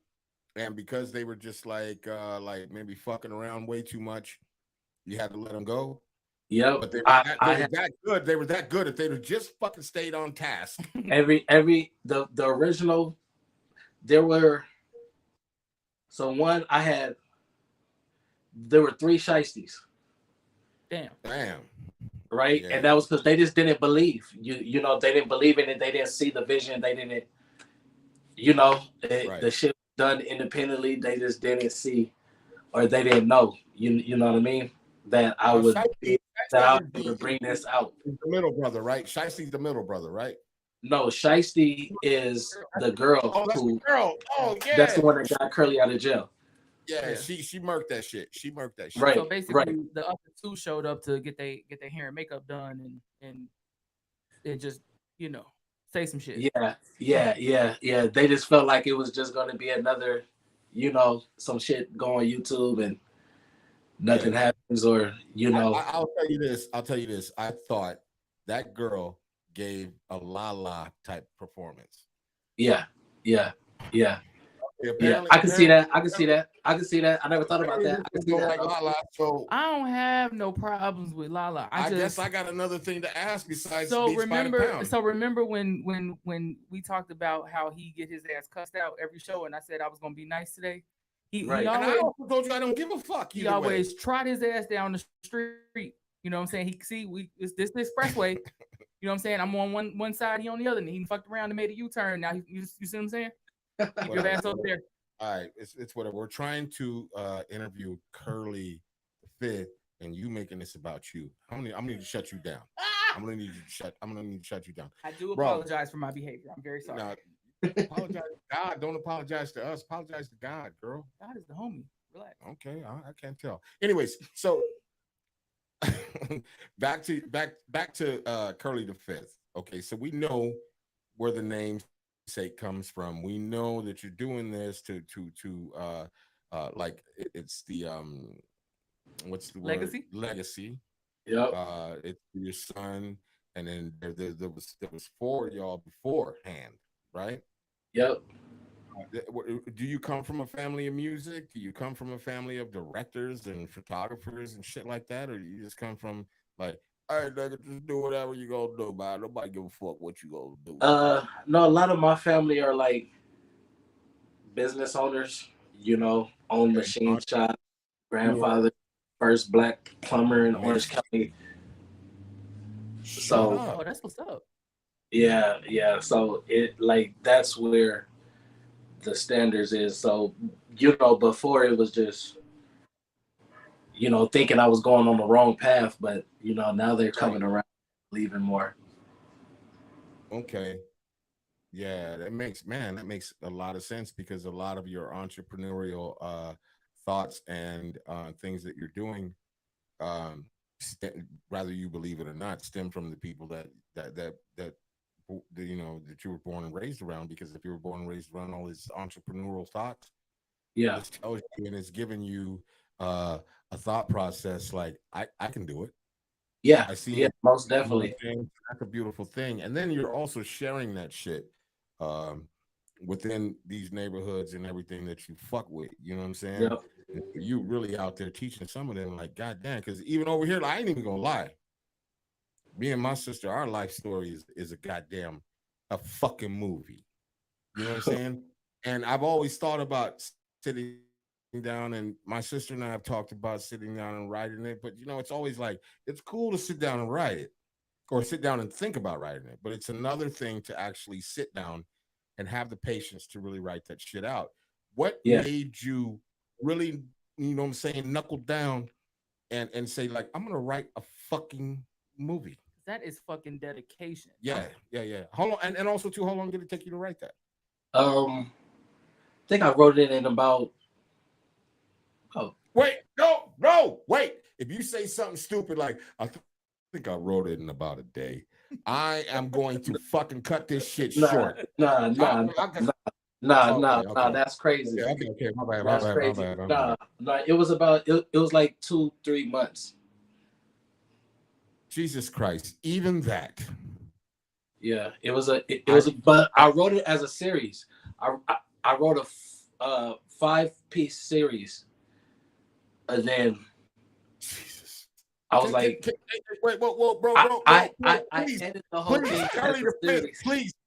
and because they were just like maybe fucking around way too much, you had to let them go? Yeah, but they were that good. They were that good if they'd have just fucking stayed on task. The original, there were. So one, there were 3 shiesties. Damn. Right, yeah. And that was because they just didn't believe. You know, they didn't believe in it. They didn't see the vision. They didn't. You know, the shit was done independently. They just didn't see, or they didn't know. You know what I mean? That I would bring this out. The middle brother, right? Shiesty's the middle brother, right? No, Shiesty is the girl. Oh, that's the girl. Oh, yeah. That's the one that got Curly out of jail. Yeah, she murked that shit. Right. So basically, the other 2 showed up to get their hair and makeup done and just, you know, say some shit. Yeah. They just felt like it was just going to be another, you know, some shit go on YouTube and nothing happens, or you know. I'll tell you this. I thought that girl gave a La type performance. Yeah. Apparently, I can see that. I never thought about that. I can see that. Like La, so I don't have no problems with Lala. I guess I got another thing to ask besides. So Beats by the remember, Pound. when we talked about how he get his ass cussed out every show, and I said I was gonna be nice today. He Right. always, and I also told you I don't give a fuck. he always trot his ass down the street. You know what I'm saying? It's this expressway. You know what I'm saying? I'm on one side, he on the other, and he fucked around and made a U-turn. Now you see what I'm saying? Keep your ass over there. All right, it's whatever. We're trying to interview Curley the Fifth, and you making this about you. I'm gonna need to shut you down. I'm gonna need to shut you down. I do apologize for my behavior. I'm very sorry. Now, apologize to God. Don't apologize to us. Apologize to God, girl. God is the homie. Relax. Okay, I can't tell. Anyways, so back to Curley the Fifth. Okay, so we know where the namesake comes from. We know that you're doing this to like it's the what's the legacy? Word? Legacy. Yep. It's your son, and then there was 4 of y'all beforehand, right? Yep. Do you come from a family of music? Do you come from a family of directors and photographers and shit like that, or do you just come from like, all right, nigga, just do whatever you gonna do, man. Nobody give a fuck what you gonna do. No, a lot of my family are like business owners. You know, own machine shop. Grandfather, first black plumber in Orange County. So, that's what's up. Yeah. So it like that's where the standards is. So, you know, before it was just, you know, thinking I was going on the wrong path, but you know, now they're coming around, believing more. Okay. Yeah, that makes a lot of sense, because a lot of your entrepreneurial thoughts and things that you're doing, rather you believe it or not, stem from the people that you know that you were born and raised around. Because if you were born and raised around all these entrepreneurial thoughts, it tells you, and it's giving you a thought process like I can do it. Yeah, I see. Yeah, most definitely. That's a beautiful thing. And then you're also sharing that shit within these neighborhoods and everything that you fuck with. You know what I'm saying? Yep. You really out there teaching some of them, like, goddamn, because even over here, like, I ain't even gonna lie. Me and my sister, our life story is a fucking movie. You know what I'm saying? And I've always thought about sitting down, and my sister and I have talked about sitting down and writing it, but you know, it's always like, it's cool to sit down and write it or sit down and think about writing it, but it's another thing to actually sit down and have the patience to really write that shit out. What made you really, you know what I'm saying, knuckle down and say, like, I'm gonna write a fucking movie? That is fucking dedication. Yeah. How long? And also too, how long did it take you to write that? I think I wrote it in about. Wait. If you say something stupid like, I think I wrote it in about a day, I am going to fucking cut this shit short. Nah, that's crazy. Okay, my bad. That's crazy. Nah, it was about it was like 2-3 months. Jesus Christ, even that. Yeah, it was but I wrote it as a series. I wrote a 5-piece series, and then Jesus, I was like, wait, bro, I edited the whole thing.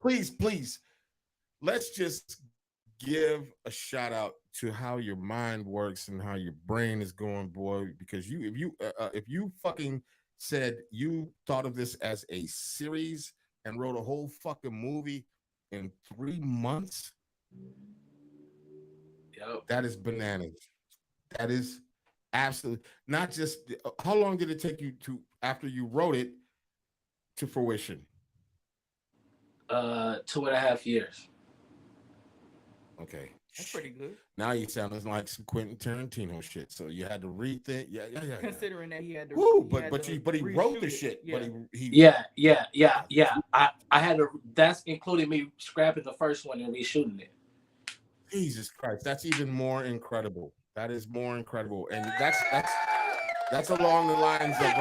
Please, let's just give a shout out to how your mind works and how your brain is going, boy. Because if you fucking said you thought of this as a series and wrote a whole fucking movie in 3 months, that is bananas. That is absolutely not just. How long did it take you to, after you wrote it, to fruition? 2.5 years. Okay, that's pretty good. Now you sound like some Quentin Tarantino shit. So you had to rethink. Yeah. Considering that he had to. Woo, but he wrote the shit. Yeah. But he Yeah. I had to. That's including me scrapping the first one and reshooting it. Jesus Christ, that's even more incredible. That is more incredible, and that's That's along the lines of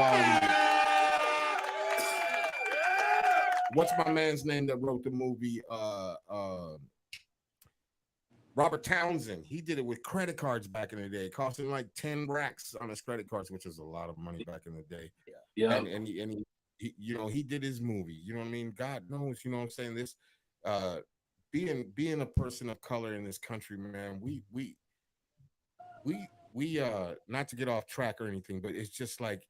what's my man's name that wrote the movie? Robert Townsend. He did it with credit cards back in the day. It cost him like 10 racks on his credit cards, which was a lot of money back in the day. Yeah. And he you know, he did his movie. You know what I mean? God knows, you know what I'm saying? This being a person of color in this country, man, we not to get off track or anything, but it's just like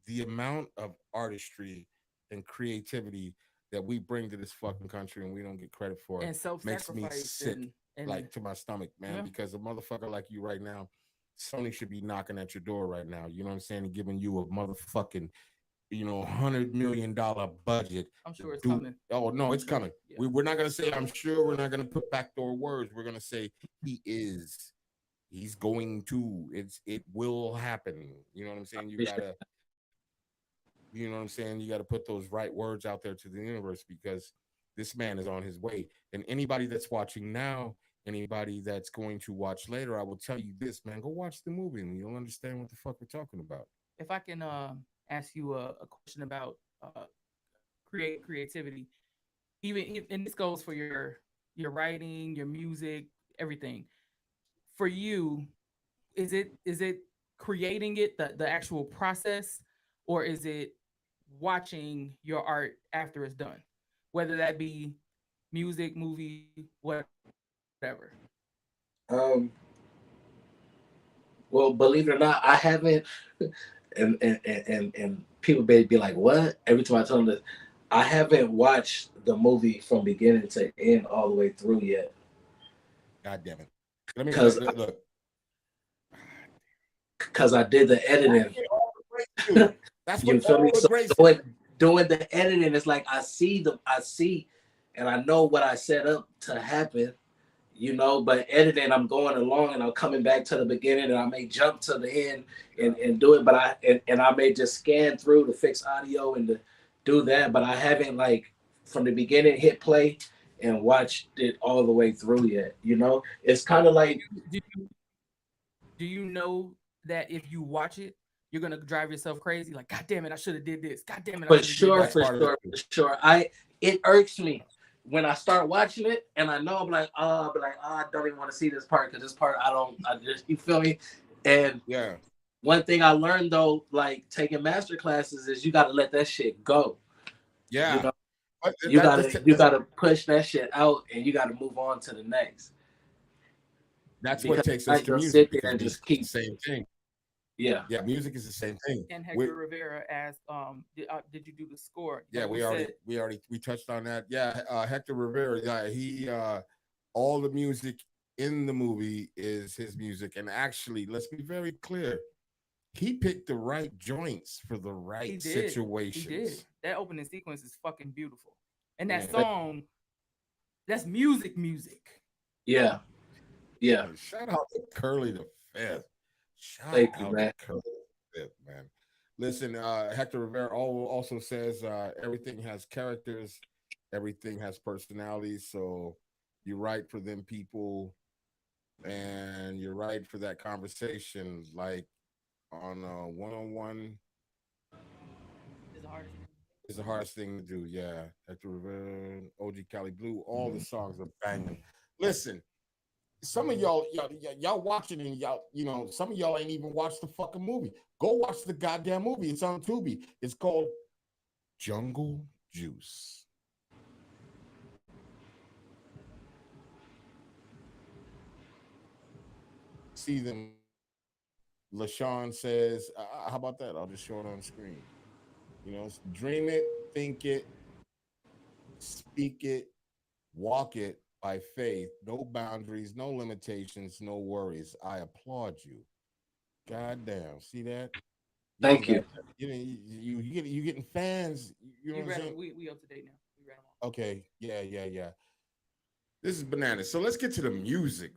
the amount of artistry and creativity that we bring to this fucking country and we don't get credit for and makes me self-sacrifice sick, and like to my stomach, man. Yeah. Because a motherfucker like you right now, Sony should be knocking at your door right now. You know what I'm saying? And giving you a motherfucking, $100 million budget. I'm sure it's coming. Oh no, it's coming. Yeah. We're not gonna say I'm sure. We're not gonna put backdoor words. We're gonna say he's going to. It will happen. You know what I'm saying? You know what I'm saying? You gotta put those right words out there to the universe because this man is on his way. And anybody that's watching now, anybody that's going to watch later, I will tell you this, man. Go watch the movie and you'll understand what the fuck we're talking about. If I can ask you a question about creativity, and this goes for your writing, your music, everything. For you, is it creating it, the actual process, or is it watching your art after it's done, whether that be music, movie, whatever? Well, believe it or not, I haven't, and people may be like, "What?" Every time I tell them this, I haven't watched the movie from beginning to end all the way through yet. God damn it! Let me look. Because I did the editing. That's you what feel me? So great doing the editing is like I see, and I know what I set up to happen. But editing, I'm going along and I'm coming back to the beginning and I may jump to the end and do it, but I may just scan through to fix audio and to do that, but I haven't like from the beginning hit play and watched it all the way through yet. It's kind of like. Do you know that if you watch it, you're gonna drive yourself crazy? Like, God damn it, I should have did this. God damn it, For sure. It irks me when I start watching it and I know I'm like, I don't even want to see this part because this part you feel me? And yeah, one thing I learned though, like taking master classes, is you got to let that shit go. Yeah, you gotta push that shit out and you got to move on to the next. That's what takes us to music. Sit there and just keep the same thing. Yeah, music is the same thing. And Hector Rivera asked, did you do the score? Yeah, we touched on that. Yeah, Hector Rivera, he all the music in the movie is his music. And actually, let's be very clear, he picked the right joints for the right situations. He did. That opening sequence is fucking beautiful. And that song, that's music. Yeah. Yeah. Shout out to Curley the Fifth. Thank you, man. Man. Listen, Hector Rivera also says everything has characters, everything has personalities. So you write for them people, and you write for that conversation, like on a one-on-one. It's the hardest thing to do. Yeah, Hector Rivera, OG Cali Blue, all the songs are banging. Listen. Some of y'all watching and some of y'all ain't even watched the fucking movie. Go watch the goddamn movie. It's on Tubi. It's called Jungle Juice. See them. LaShawn says, how about that? I'll just show it on screen. Dream it, think it, speak it, walk it. By faith, no boundaries, no limitations, no worries. I applaud you. God damn, see that? Thank you. You getting fans. You know what I'm saying? We up to date now. We read them all. Okay, yeah. This is bananas. So let's get to the music.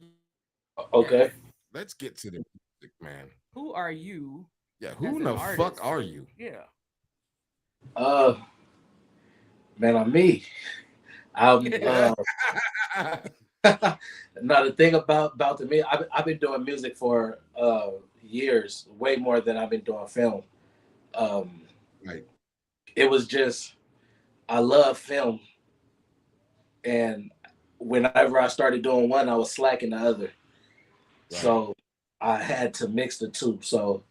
Okay. Let's get to the music, man. Who are you? Yeah, who in the fuck are you? Yeah. Man, I'm me. Now the thing about me, I've been doing music for years, way more than I've been doing film. Right. It was just I love film, and whenever I started doing one, I was slacking the other. Right. So I had to mix the two. So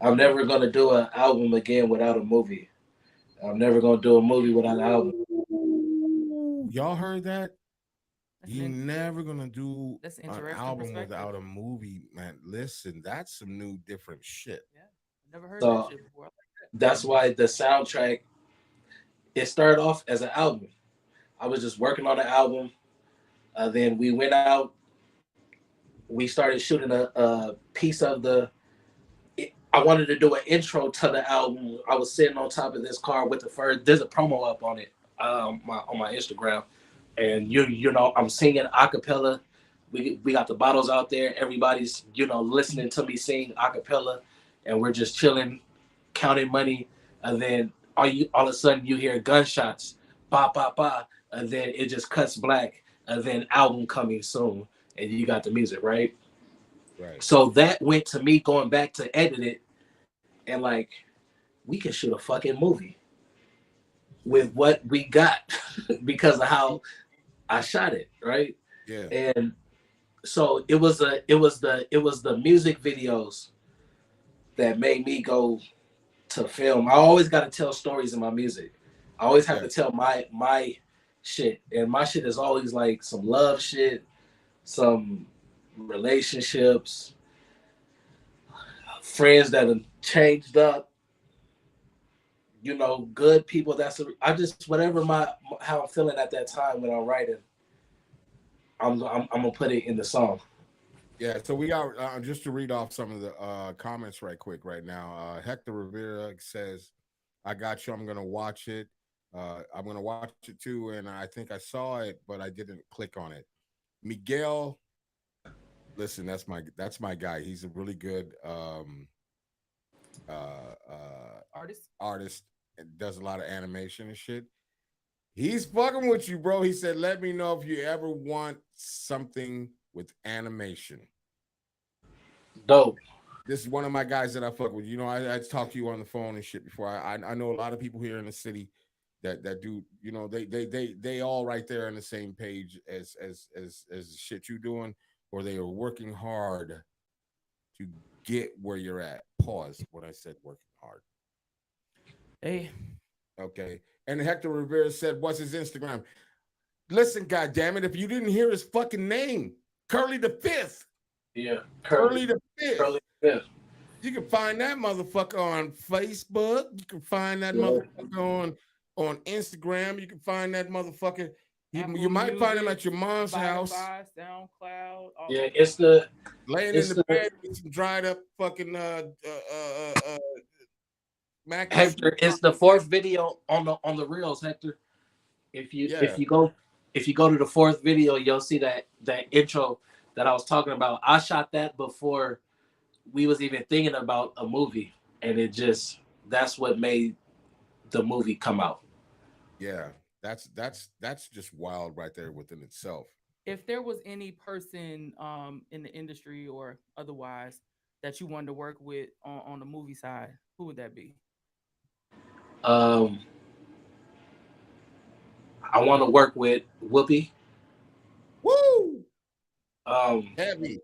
I'm never gonna do an album again without a movie. I'm never gonna do a movie without an album. Y'all heard that? You never gonna do an album without a movie, man. Listen, that's some new, different shit. Yeah, never heard So that shit before. I like that. that's why the soundtrack, it started off as an album. I was just working on the album. Then we went out. We started shooting a piece of the. I wanted to do an intro to the album. I was sitting on top of this car with the first. There's a promo up on it, on my Instagram, and you know I'm singing a cappella. We got the bottles out there. Everybody's listening to me sing a cappella, and we're just chilling, counting money. And then all of a sudden you hear gunshots, ba ba ba, and then it just cuts black. And then album coming soon, and you got the music, right? Right. So that went to me going back to edit it, and like, we can shoot a fucking movie with what we got because of how I shot it, right? Yeah. And so it was the music videos that made me go to film. I always got to tell stories in my music. I always have to tell my shit, and my shit is always like some love shit, some relationships, friends that have changed up, good people. I just whatever how I'm feeling at that time when I'm writing, I'm gonna put it in the song. Yeah, so we got just to read off some of the comments right quick right now. Hector Rivera says, "I got you. I'm gonna watch it. I'm gonna watch it too, and I think I saw it, but I didn't click on it." Miguel, listen, that's my guy. He's a really good artist and does a lot of animation and shit. He's fucking with you, bro. He said, "Let me know if you ever want something with animation." Dope. This is one of my guys that I fuck with. I talked to you on the phone and shit before. I know a lot of people here in the city that do. They all right there on the same page as the shit you doing, or they are working hard to get where you're at. Pause when I said working hard. Hey. Okay. And Hector Rivera said, "What's his Instagram?" Listen, goddammit, if you didn't hear his fucking name, Curley the Fifth. Yeah, Curley the Fifth. Curley the Fifth. You can find that motherfucker on Facebook. You can find that motherfucker on Instagram. You can find that motherfucker. You might find him at your mom's house. SoundCloud. Yeah, it's the laying in the bed with some dried up fucking mac. Hector, it's the fourth video on the reels, Hector. If you go to the fourth video, you'll see that intro that I was talking about. I shot that before we was even thinking about a movie, and that's what made the movie come out. Yeah, that's just wild right there within itself. If there was any person in the industry or otherwise that you wanted to work with on the movie side, who would that be? I want to work with Whoopi. Woo! Heavy.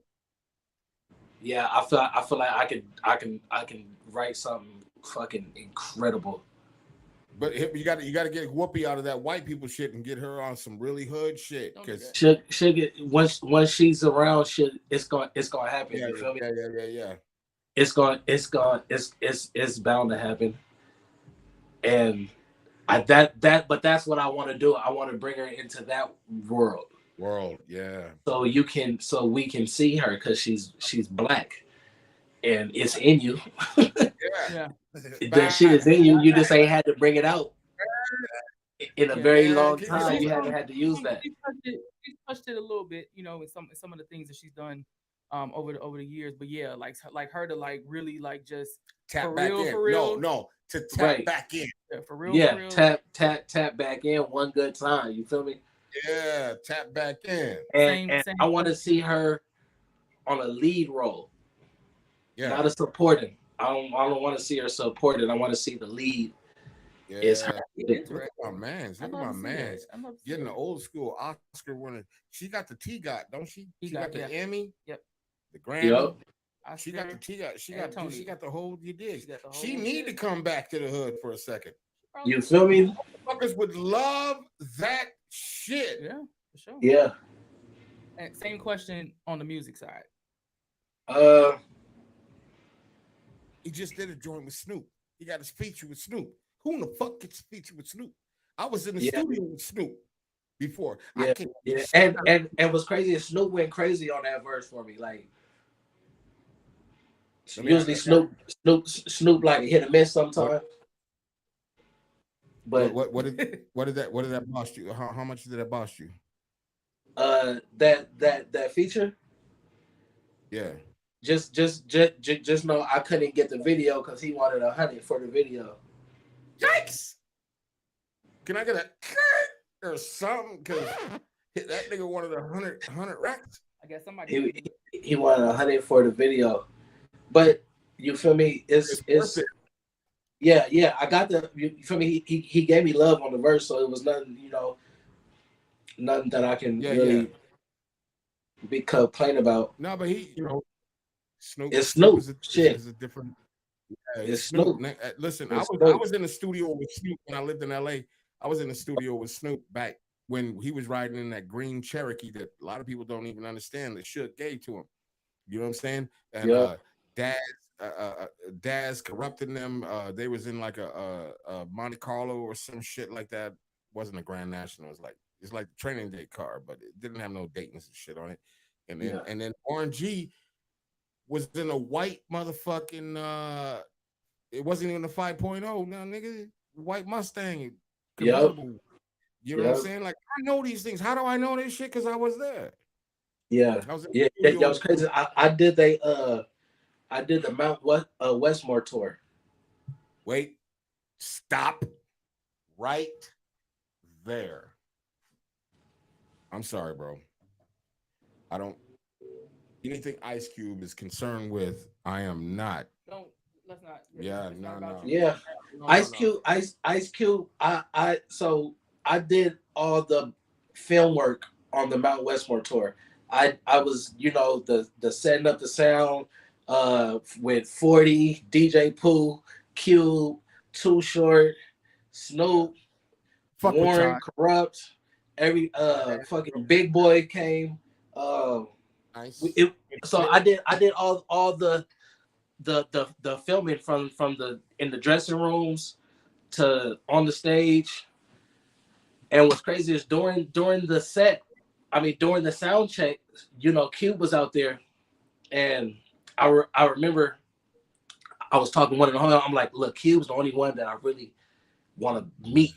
Yeah, I feel like I can write something fucking incredible. But you got to get Whoopi out of that white people shit and get her on some really hood shit. Because she'll get once she's around, it's gonna happen. Yeah, you feel me? Yeah. It's bound to happen. And but that's what I want to do. I want to bring her into that world, yeah. So we can see her because she's black, and it's in you. Yeah. That shit is in you. You just ain't had to bring it out in a very long time. You haven't had to use that. She touched it a little bit, in some of the things that she's done over the years. But yeah, like her to like really like just tap for back real, in. For real. No, to tap back in. Yeah, for real. Yeah, for real. tap back in one good time. You feel me? Yeah, tap back in. And I want to see her on a lead role. Not a supporting. I don't want to see her supported. I want to see the lead. Yeah, Is her. look at my man's. Look at my man's. Getting the old school Oscar winner. She got the TGOT, don't she? She got the Emmy. Yep. The Grammy. Yep. She got the TGOT. She got the whole. You did. She whole need to come back to the hood for a second. You feel me? Motherfuckers would love that shit. Yeah, for sure. Yeah. And same question on the music side. He just did a joint with Snoop. He got his feature with Snoop. Who in the fuck gets a feature with Snoop? I was in the studio with Snoop before. Yeah. And what's crazy is Snoop went crazy on that verse for me. Like usually Snoop like hit or miss sometimes. But what did that cost you? How much did that cost you? That feature. Yeah. Just know I couldn't get the video because he wanted 100 for the video. Yikes! Can I get a or something? Because that nigga wanted 100 racks. I guess somebody he wanted 100 for the video, but you feel me? It's yeah. I got the you feel me? He gave me love on the verse, so it was nothing nothing that I can really be complain about. No, but Snoop. It's Snoop. Shit. It's a different. It's Snoop. Listen, I was in the studio with Snoop when I lived in LA. I was in the studio with Snoop back when he was riding in that green Cherokee that a lot of people don't even understand that Shook gave to him. You know what I'm saying? And Daz corrupting them. They was in like a Monte Carlo or some shit like that. Wasn't a Grand National. It's like the training day car, but it didn't have no Dayton's and shit on it. And then Warren G was in a white motherfucking it wasn't even a 5.0 now, nigga. White Mustang. Convertible. You know what I'm saying? Like, I know these things. How do I know this shit? Because I was there. Yeah. That was crazy. I did the Mount Westmore tour. Wait. Stop right there. I'm sorry, bro. I don't anything Ice Cube is concerned with, I am not. Let's not. Yeah, no. Yeah. Ice Cube. I did all the film work on the Mount Westmore tour. I was, the setting up the sound with 40, DJ Pooh, Cube, Too Short, Snoop, Warren, Corrupt, every fucking Big Boy came. Nice. So I did all the filming from in the dressing rooms to on the stage. And what's crazy is during the set, during the sound check, Cube was out there, and I remember I was talking to one of the whole. I'm like, look, Cube's the only one that I really want to meet.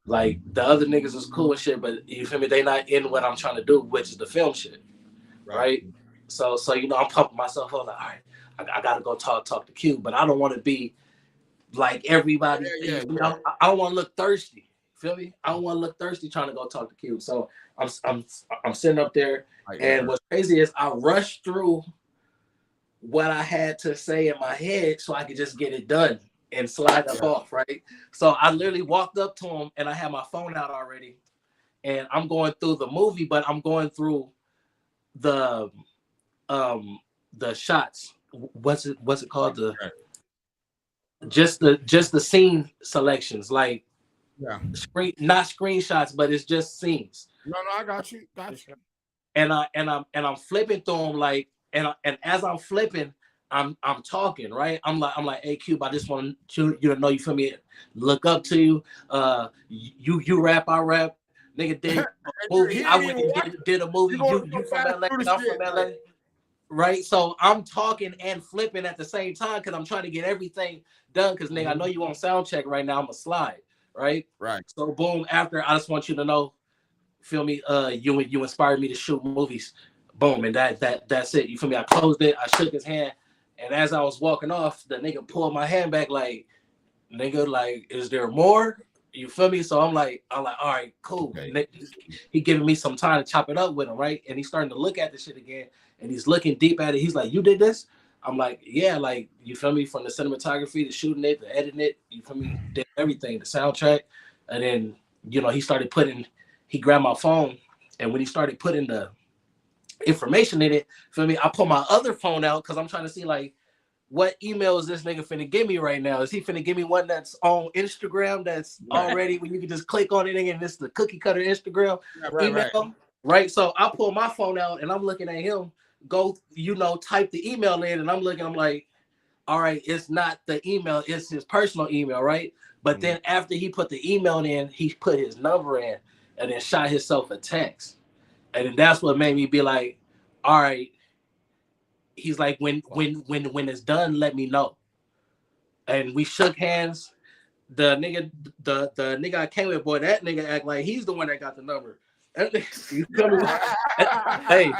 Like the other niggas is cool and shit, but you feel me? They not in what I'm trying to do, which is the film shit, right? So I'm pumping myself up like, all right, I gotta go talk to Cube, but I don't want to be like everybody. I don't want to look thirsty. Feel me? I don't want to look thirsty trying to go talk to Cube. So I'm sitting up there, and what's crazy is I rushed through what I had to say in my head so I could just get it done and slide up off, right? So I literally walked up to him, and I had my phone out already, and I'm going through the movie, but I'm going through the shots. What's it called? Just the scene selections, like not screenshots, but it's just scenes. No, I got you. And I'm flipping through them like, and as I'm flipping, I'm talking, right? I'm like, hey Cube, I just want you to know, you feel me? Look up to you. You rap, I rap. Nigga did a movie. I went and did a movie. You from LA, I'm from LA. Right? So I'm talking and flipping at the same time because I'm trying to get everything done. Because nigga, I know you on sound check right now. I'm a slide. Right? Right. So boom, after I just want you to know, feel me? You inspired me to shoot movies. Boom, and that's it. You feel me? I closed it, I shook his hand, and as I was walking off, the nigga pulled my hand back like, nigga, like, is there more? You feel me? So I'm like, all right, cool. Okay. He giving me some time to chop it up with him, right? And he's starting to look at the shit again. and he's looking deep at it. He's like, "You did this?" I'm like, "Yeah." Like, you feel me? From the cinematography, the shooting it, the editing it, you feel me? Did everything, the soundtrack, and then he grabbed my phone, and when he started putting the information in it, feel me? I pull my other phone out because I'm trying to see like what email is this nigga finna give me right now? Is he finna give me one that's on Instagram that's already when you can just click on it and it's the cookie cutter Instagram email? Right. So I pull my phone out and I'm looking at him go, type the email in, and I'm like, all right, it's not the email, it's his personal email, right? But then after he put the email in, he put his number in and then shot himself a text. And then that's what made me be like, all right. He's like, when it's done, let me know. And we shook hands. The nigga I came with, boy, that nigga act like he's the one that got the number. That nigga, you feel me? Hey,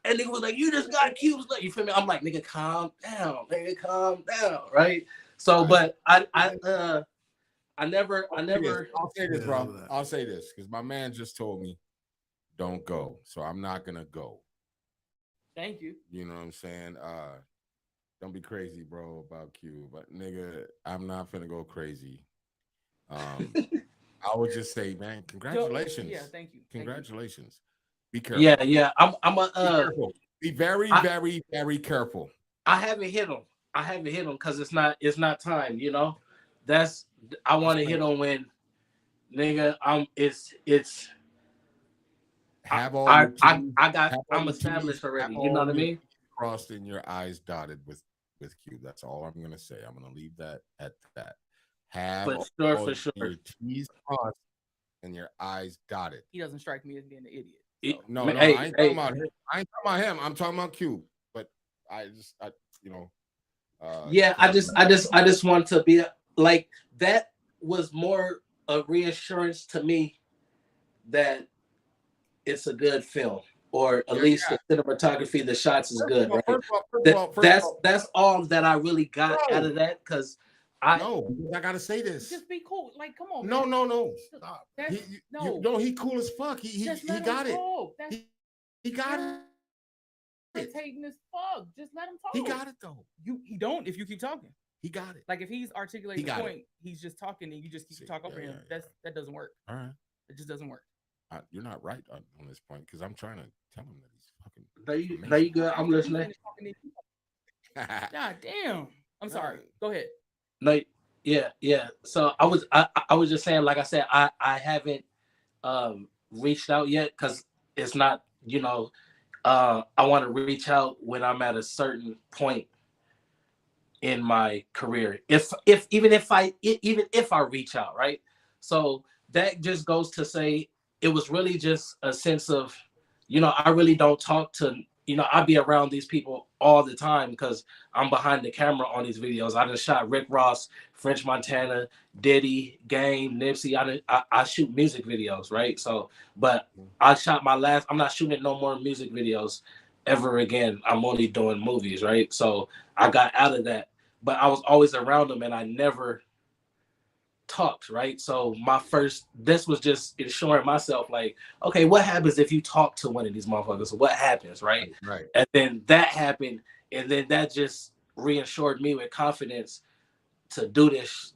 and nigga was like, "You just got accused." You feel me? I'm like, "Nigga, calm down, right?" So, but I never. I'll say this, bro. I'll say this because my man just told me, "Don't go," so I'm not gonna go. Thank you. You know what I'm saying? Don't be crazy, bro, about Q. But nigga, I'm not finna go crazy. I would just say, man, congratulations. Yeah, thank you. Congratulations. Be careful. Yeah. I'm be careful. Be very, very, very careful. I haven't hit him because it's not time. I want to hit him when, nigga, it's. I'm established already. You know what I mean? Crossed and your eyes dotted with Q. That's all I'm gonna say. I'm gonna leave that at that. For sure. Your T's crossed and your eyes dotted. He doesn't strike me as being an idiot. So. No, I ain't talking about him. I ain't talking about him. I'm talking about Q. But I just want to be like that. Was more a reassurance to me that it's a good film, or at least the cinematography, the shots is good. Right? That's all that I really got out of that because I gotta say this. Just be cool. Like, come on. No. Stop. He cool as fuck. He got it. He got it. Irritating as fuck. Just let him talk. He got it though. He don't if you keep talking. He got it. Like if he's articulating the point, he's just talking and you just keep talking over him. That doesn't work. All right. It just doesn't work. You're not right on this point because I'm trying to tell him that he's fucking. There you go. I'm listening. God damn. I'm sorry. Go ahead. No, yeah. So I was just saying, like I said, I haven't reached out yet because it's not, I want to reach out when I'm at a certain point in my career. Even if I reach out, right? So that just goes to say it was really just a sense of, I really don't talk to, I be around these people all the time because I'm behind the camera on these videos. I just shot Rick Ross, French Montana, Diddy, Game, Nipsey. I shoot music videos, right? So, but I shot I'm not shooting no more music videos ever again. I'm only doing movies, right? So I got out of that, but I was always around them and I never talked, right? So this was just ensuring myself like, okay, what happens if you talk to one of these motherfuckers? What happens, right? Right. And then that happened, and then that just reassured me with confidence to do this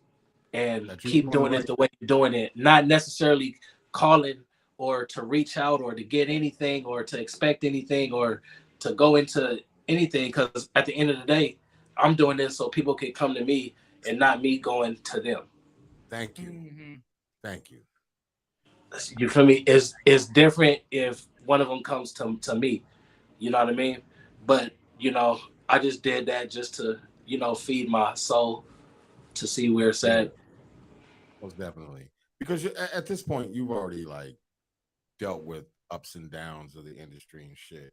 and keep doing it the way you're doing it, not necessarily calling or to reach out or to get anything or to expect anything or to go into anything, because at the end of the day, I'm doing this so people can come to me and not me going to them. Thank you. Thank you. You feel me? It's different if one of them comes to me. You know what I mean? But, I just did that just to, feed my soul to see where it's at. Most definitely. Because at this point, you've already dealt with ups and downs of the industry and shit.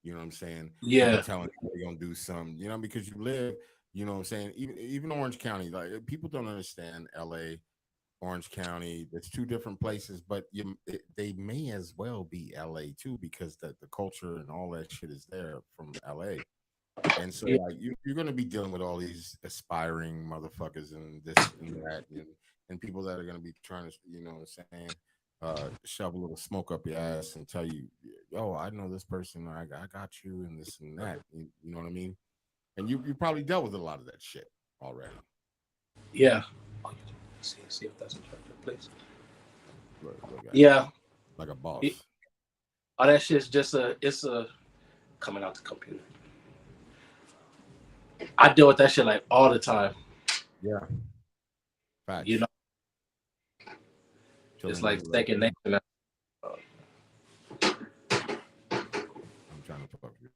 You know what I'm saying? Yeah. You're telling you you're going to do something, because you live, you know what I'm saying? Even Orange County, people don't understand LA, Orange County. It's two different places, but they may as well be LA too, because the culture and all that shit is there from LA. And so you're going to be dealing with all these aspiring motherfuckers and this and that and people that are going to be trying to, shove a little smoke up your ass and tell you, "Yo, I know this person. I got you, and this and that." You know what I mean? And you probably dealt with a lot of that shit already. Yeah. See if that's please. Look at Yeah. Like a boss. All that shit's just it's coming out the computer. I deal with that shit like all the time. Yeah. Facts. You know, it's like second nature. I'm trying to talk to you.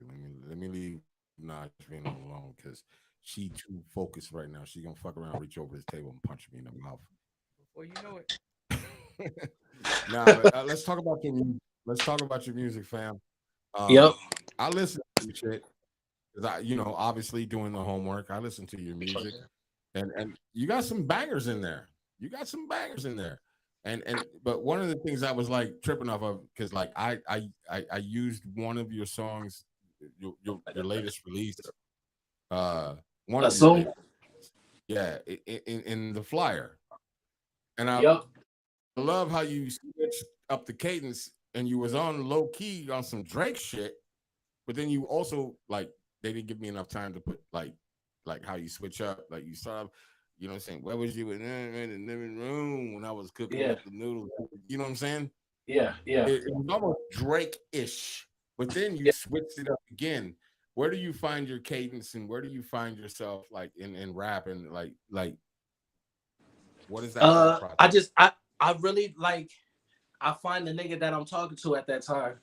Let me leave Naj Vino alone because she too focused right now. She gonna fuck around, reach over his table, and punch me in the mouth. Before you know it. But, let's talk about your music. Let's talk about your music, fam. Yep. I listen to your shit because obviously doing the homework. I listen to your music, and you got some bangers in there. But one of the things I was like tripping off of because like I used one of your songs, your latest release, one of your latest, in the flyer, and I love how you switched up the cadence and you was on low key on some Drake shit, but then you also like they didn't give me enough time to put like how you switch up, like you start up. You know what I'm saying? Where was you in the living room when I was cooking up the noodles? You know what I'm saying? Yeah. It was almost Drake-ish, but then you switched it up again. Where do you find your cadence and where do you find yourself like in rap and like what is that? I really like I find the nigga that I'm talking to at that time,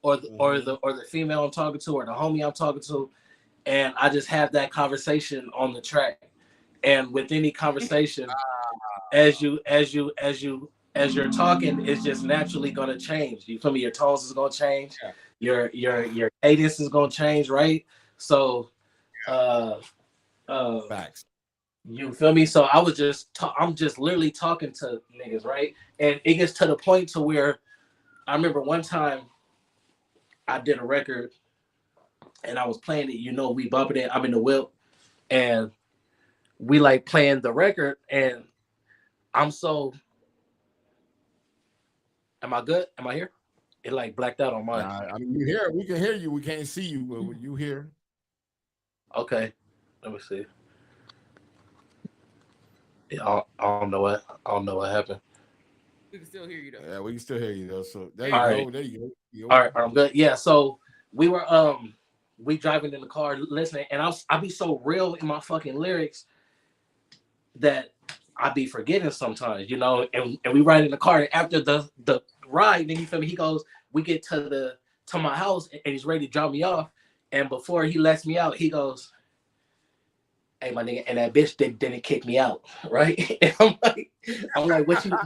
or the female I'm talking to, or the homie I'm talking to, and I just have that conversation on the track. And with any conversation, as you're talking, it's just naturally gonna change. You feel me? Your tones is gonna change. Your cadence is gonna change, right? So, facts. You feel me? So I was I'm just literally talking to niggas, right? And it gets to the point to where I remember one time I did a record and I was playing it. We bumping it. I'm in the whip, and we like playing the record, and I'm so. Am I good? Am I here? It like blacked out on mine. I mean, you hear? We can hear you. We can't see you, but you hear? Okay, let me see. Yeah, I don't know what happened. We can still hear you though. Yeah, we can still hear you though. So there you go. All right, I'm good. Yeah, so we were we driving in the car listening, and I be so real in my fucking lyrics that I be forgetting sometimes, and we ride in the car, and after the ride, then you feel me, he goes, we get to my house and he's ready to drop me off, and before he lets me out, he goes, "Hey, my nigga," and that bitch didn't kick me out, right? And I'm like,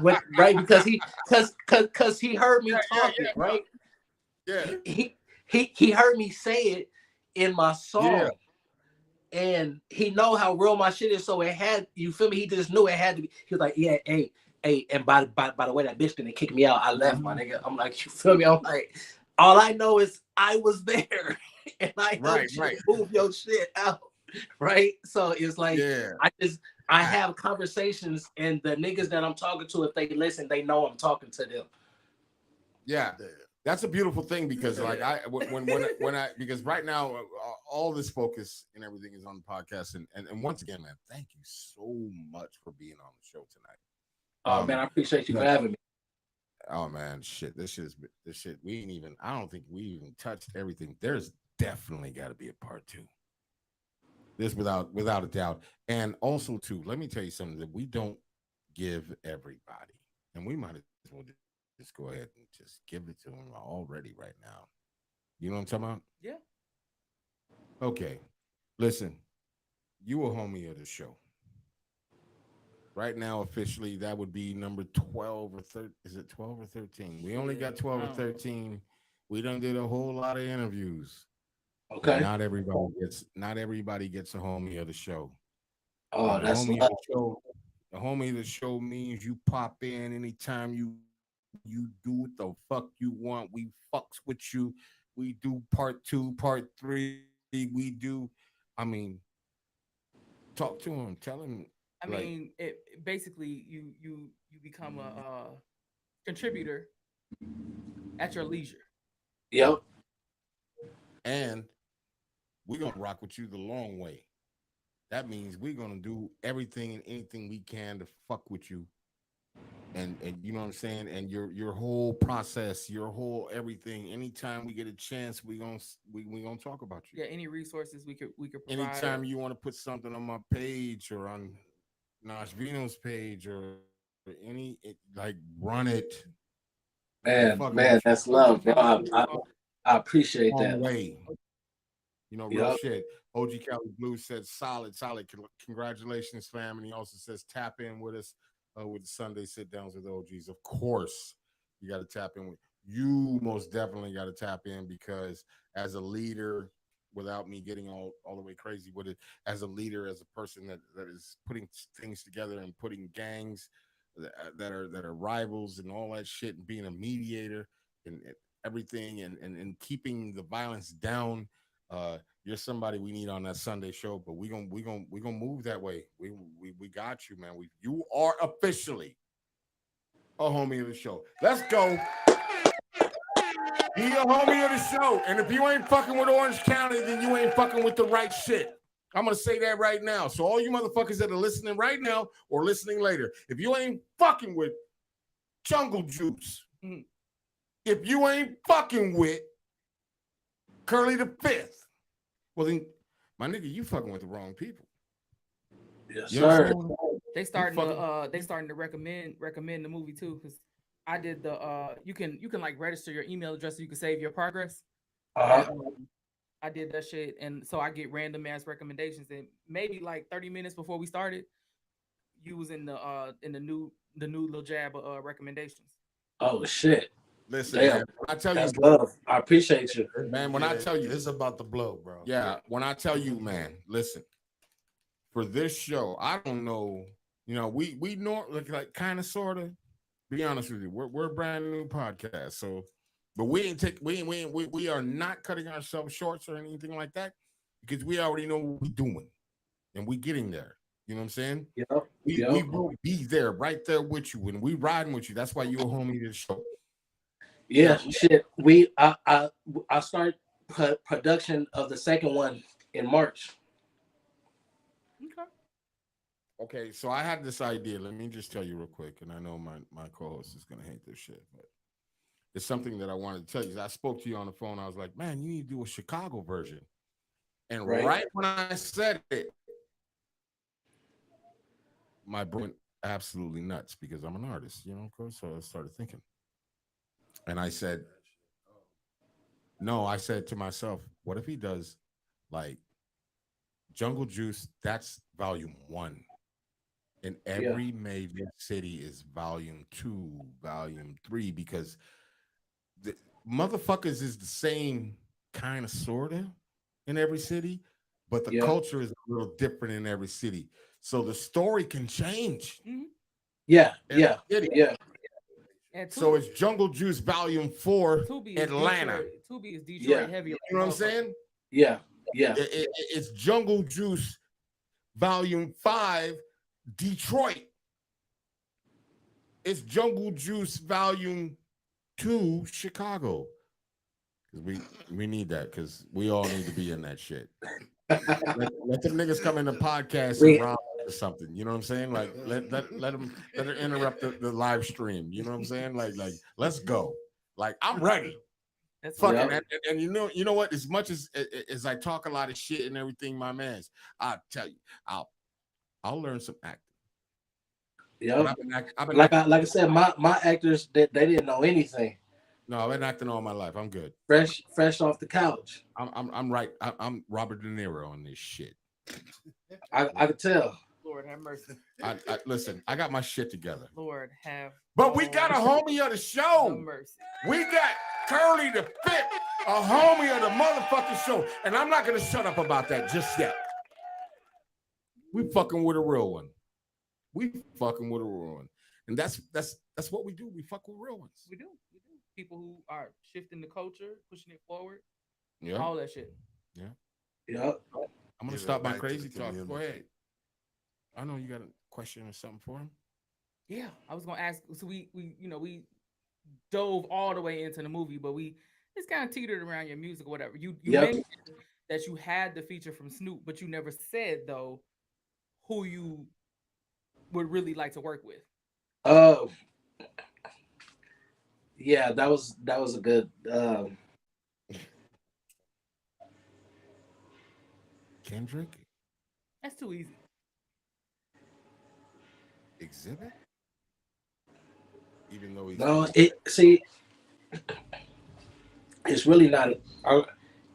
what, right? Because he heard me talking, right? Yeah. He heard me say it in my song, and he know how real my shit is. So it had, you feel me? He just knew it had to be. He was like, "Yeah, hey," and by the way, that bitch didn't kick me out. I left, my nigga. I'm like, you feel me? I'm like, all I know is I was there, and I helped you move your shit out. Right, so it's like I have conversations, and the niggas that I'm talking to, if they listen, they know I'm talking to them. Yeah, that's a beautiful thing because like when I because right now all this focus and everything is on the podcast, and once again, man, thank you so much for being on the show tonight. Oh man, I appreciate you for having me. Oh man, shit, this shit I don't think we even touched everything. There's definitely got to be a part 2. This without a doubt. And also too, let me tell you something that we don't give everybody, and we might as well just go ahead and just give it to them already right now. You know what I'm talking about? Yeah. Okay. Listen, you a homie of the show. Right now, officially, that would be number 12 or 13. Is it 12 or 13? We only got 12 or 13. We done did a whole lot of interviews. Okay. Not everybody gets a homie of the show. Oh, that's the homie of the show means you pop in anytime you do what the fuck you want. We fucks with you. We do part 2, part 3. We do. I mean, talk to him. Tell him. I mean, it basically you become a contributor at your leisure. Yep. And we're gonna rock with you the long way. That means we're gonna do everything and anything we can to fuck with you. And you know what I'm saying? And your whole process, your whole everything. Anytime we get a chance, we gonna talk about you. Yeah, any resources we could provide. Anytime you want to put something on my page or on Nash Vino's page or any like run it. Man, that's love, bro. I appreciate that. Way. You know, real shit. OG Cali Blue said solid. Congratulations, fam. And he also says tap in with us with the Sunday sit downs with OGs. Of course, you got to tap in with you. Most definitely got to tap in, because as a leader, without me getting all the way crazy with it, as a leader, as a person that is putting things together and putting gangs that are rivals and all that shit, and being a mediator and everything and keeping the violence down. You're somebody we need on that Sunday show, but we gonna move that way. We got you, man. You are officially a homie of the show. Let's go. Be a homie of the show. And if you ain't fucking with Orange County, then you ain't fucking with the right shit. I'm gonna say that right now. So all you motherfuckers that are listening right now or listening later, if you ain't fucking with Jungle Juice, if you ain't fucking with Curley the Fifth, well then, my nigga, you fucking with the wrong people. Yes, sir. They starting to recommend the movie too, because I did the you can like register your email address so you can save your progress. I did that shit, and so I get random ass recommendations. And maybe like 30 minutes before we started, you was in the new Lil Jab recommendations. Oh shit! Listen, damn, man, I tell you, love. I appreciate you, man. When I tell you, it's about to blow, bro. Yeah, when I tell you, man, listen. For this show, I don't know. You know, we know like kind of sort of. Be honest with you, we're a brand new podcast, so. But we are not cutting ourselves short or anything like that, because we already know what we're doing, and we getting there. You know what I'm saying? We will be there, right there with you, and we riding with you. That's why you're a homie to the show. Yeah, shit. I start production of the second one in March. Okay, so I had this idea. Let me just tell you real quick, and I know my co-host is gonna hate this shit, but it's something that I wanted to tell you. I spoke to you on the phone. I was like, man, you need to do a Chicago version. And right when I said it, my brain went absolutely nuts, because I'm an artist, you know, of course. So I started thinking. And I said, no, I said to myself, what if he does like Jungle Juice? That's volume 1. And every major city is volume 2, volume 3, because the motherfuckers is the same kind of sort of in every city, but the culture is a little different in every city. So the story can change. Yeah. So it's Jungle Juice Volume 4, Atlanta. Tubi is Detroit heavy. You know what I'm saying? Yeah. It's Jungle Juice Volume 5, Detroit. It's Jungle Juice Volume 2, Chicago. Because we need that, because we all need to be in that shit. let them niggas come in the podcast and rob or something. You know what I'm saying? Like let them interrupt the live stream. You know what I'm saying? Like let's go. Like I'm ready. That's fucking and you know what? As much as I talk a lot of shit and everything, my man's, I'll tell you, I'll learn some acting. Yeah, like I said, my actors they didn't know anything. No, I've been acting all my life. I'm good. Fresh off the couch. I'm right. I'm Robert De Niro on this shit. I could tell. Lord have mercy. I listen. I got my shit together. Lord have. But we got a homie of the show. Mercy. We got Curley the Fifth, a homie of the motherfucking show, and I'm not gonna shut up about that just yet. We fucking with a real one. And that's what we do. We fuck with real ones. We do. People who are shifting the culture, pushing it forward. Yeah. All that shit. Yeah. I'm gonna Give stop it my back to crazy the talk. community. Go ahead. I know you got a question or something for him. Yeah, I was gonna ask. So we dove all the way into the movie, but we just kind of teetered around your music or whatever. You Yep. mentioned that you had the feature from Snoop, but you never said though who you would really like to work with. Yeah, that was a good. Kendrick? That's too easy. Exhibit? Even though he's No, it's really not.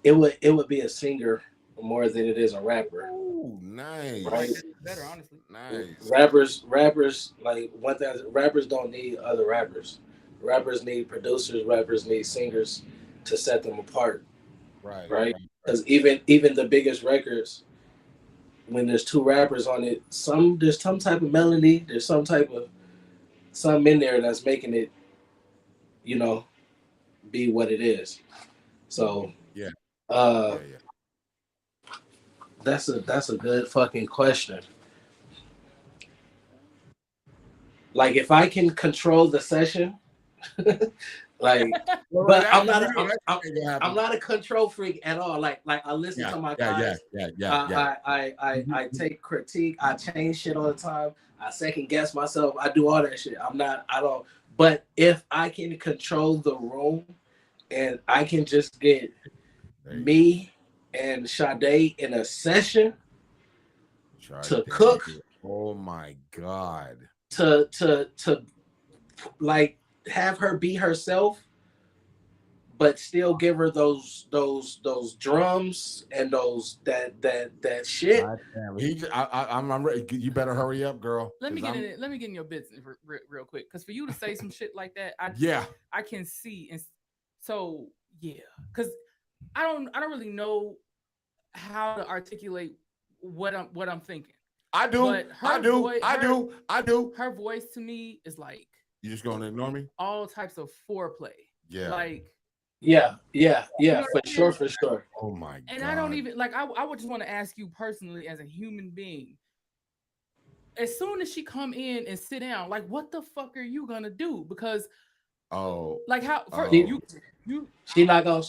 It would be a singer more than it is a rapper. Ooh, nice. Right? Better, honestly. Nice. Rappers like one thing. Rappers don't need other rappers. Rappers need producers. Rappers need singers to set them apart. Right. Because even the biggest records, when there's two rappers on it, there's some type of melody. There's some type of something in there that's making it, be what it is. So yeah. That's a good fucking question. Like if I can control the session, like, but I'm not a control freak at all. Like I listen to my guys. I take critique. I change shit all the time. I second guess myself. I do all that shit. I don't. But if I can control the room, and I can just get me and Sade in a session to cook. Oh my God. To like have her be herself, but still give her those drums and that shit. I'm ready. You better hurry up, girl. Let me get in your business real quick, because for you to say some shit like that, I can see. And so because I don't really know how to articulate what I'm thinking. I do. Her voice to me is like, you just gonna ignore me? All types of foreplay. Yeah. Like. Yeah, for sure. Oh my God. And I don't even like. I would just want to ask you personally, as a human being, as soon as she come in and sit down, like, what the fuck are you gonna do? Because like how first, she not gonna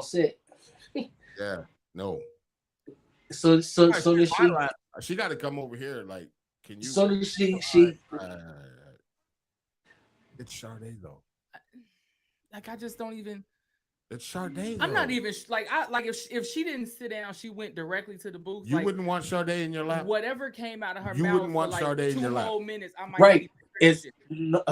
sit. Yeah, no. So she got to come over here. Like, can you? So she it's Sade though. Like I just don't even. It's Sade. I'm not even if she didn't sit down, she went directly to the booth. You wouldn't want Sade in your lap. Whatever came out of her mouth. You wouldn't want for Sade in your lap. 2 whole minutes. I might. Right. You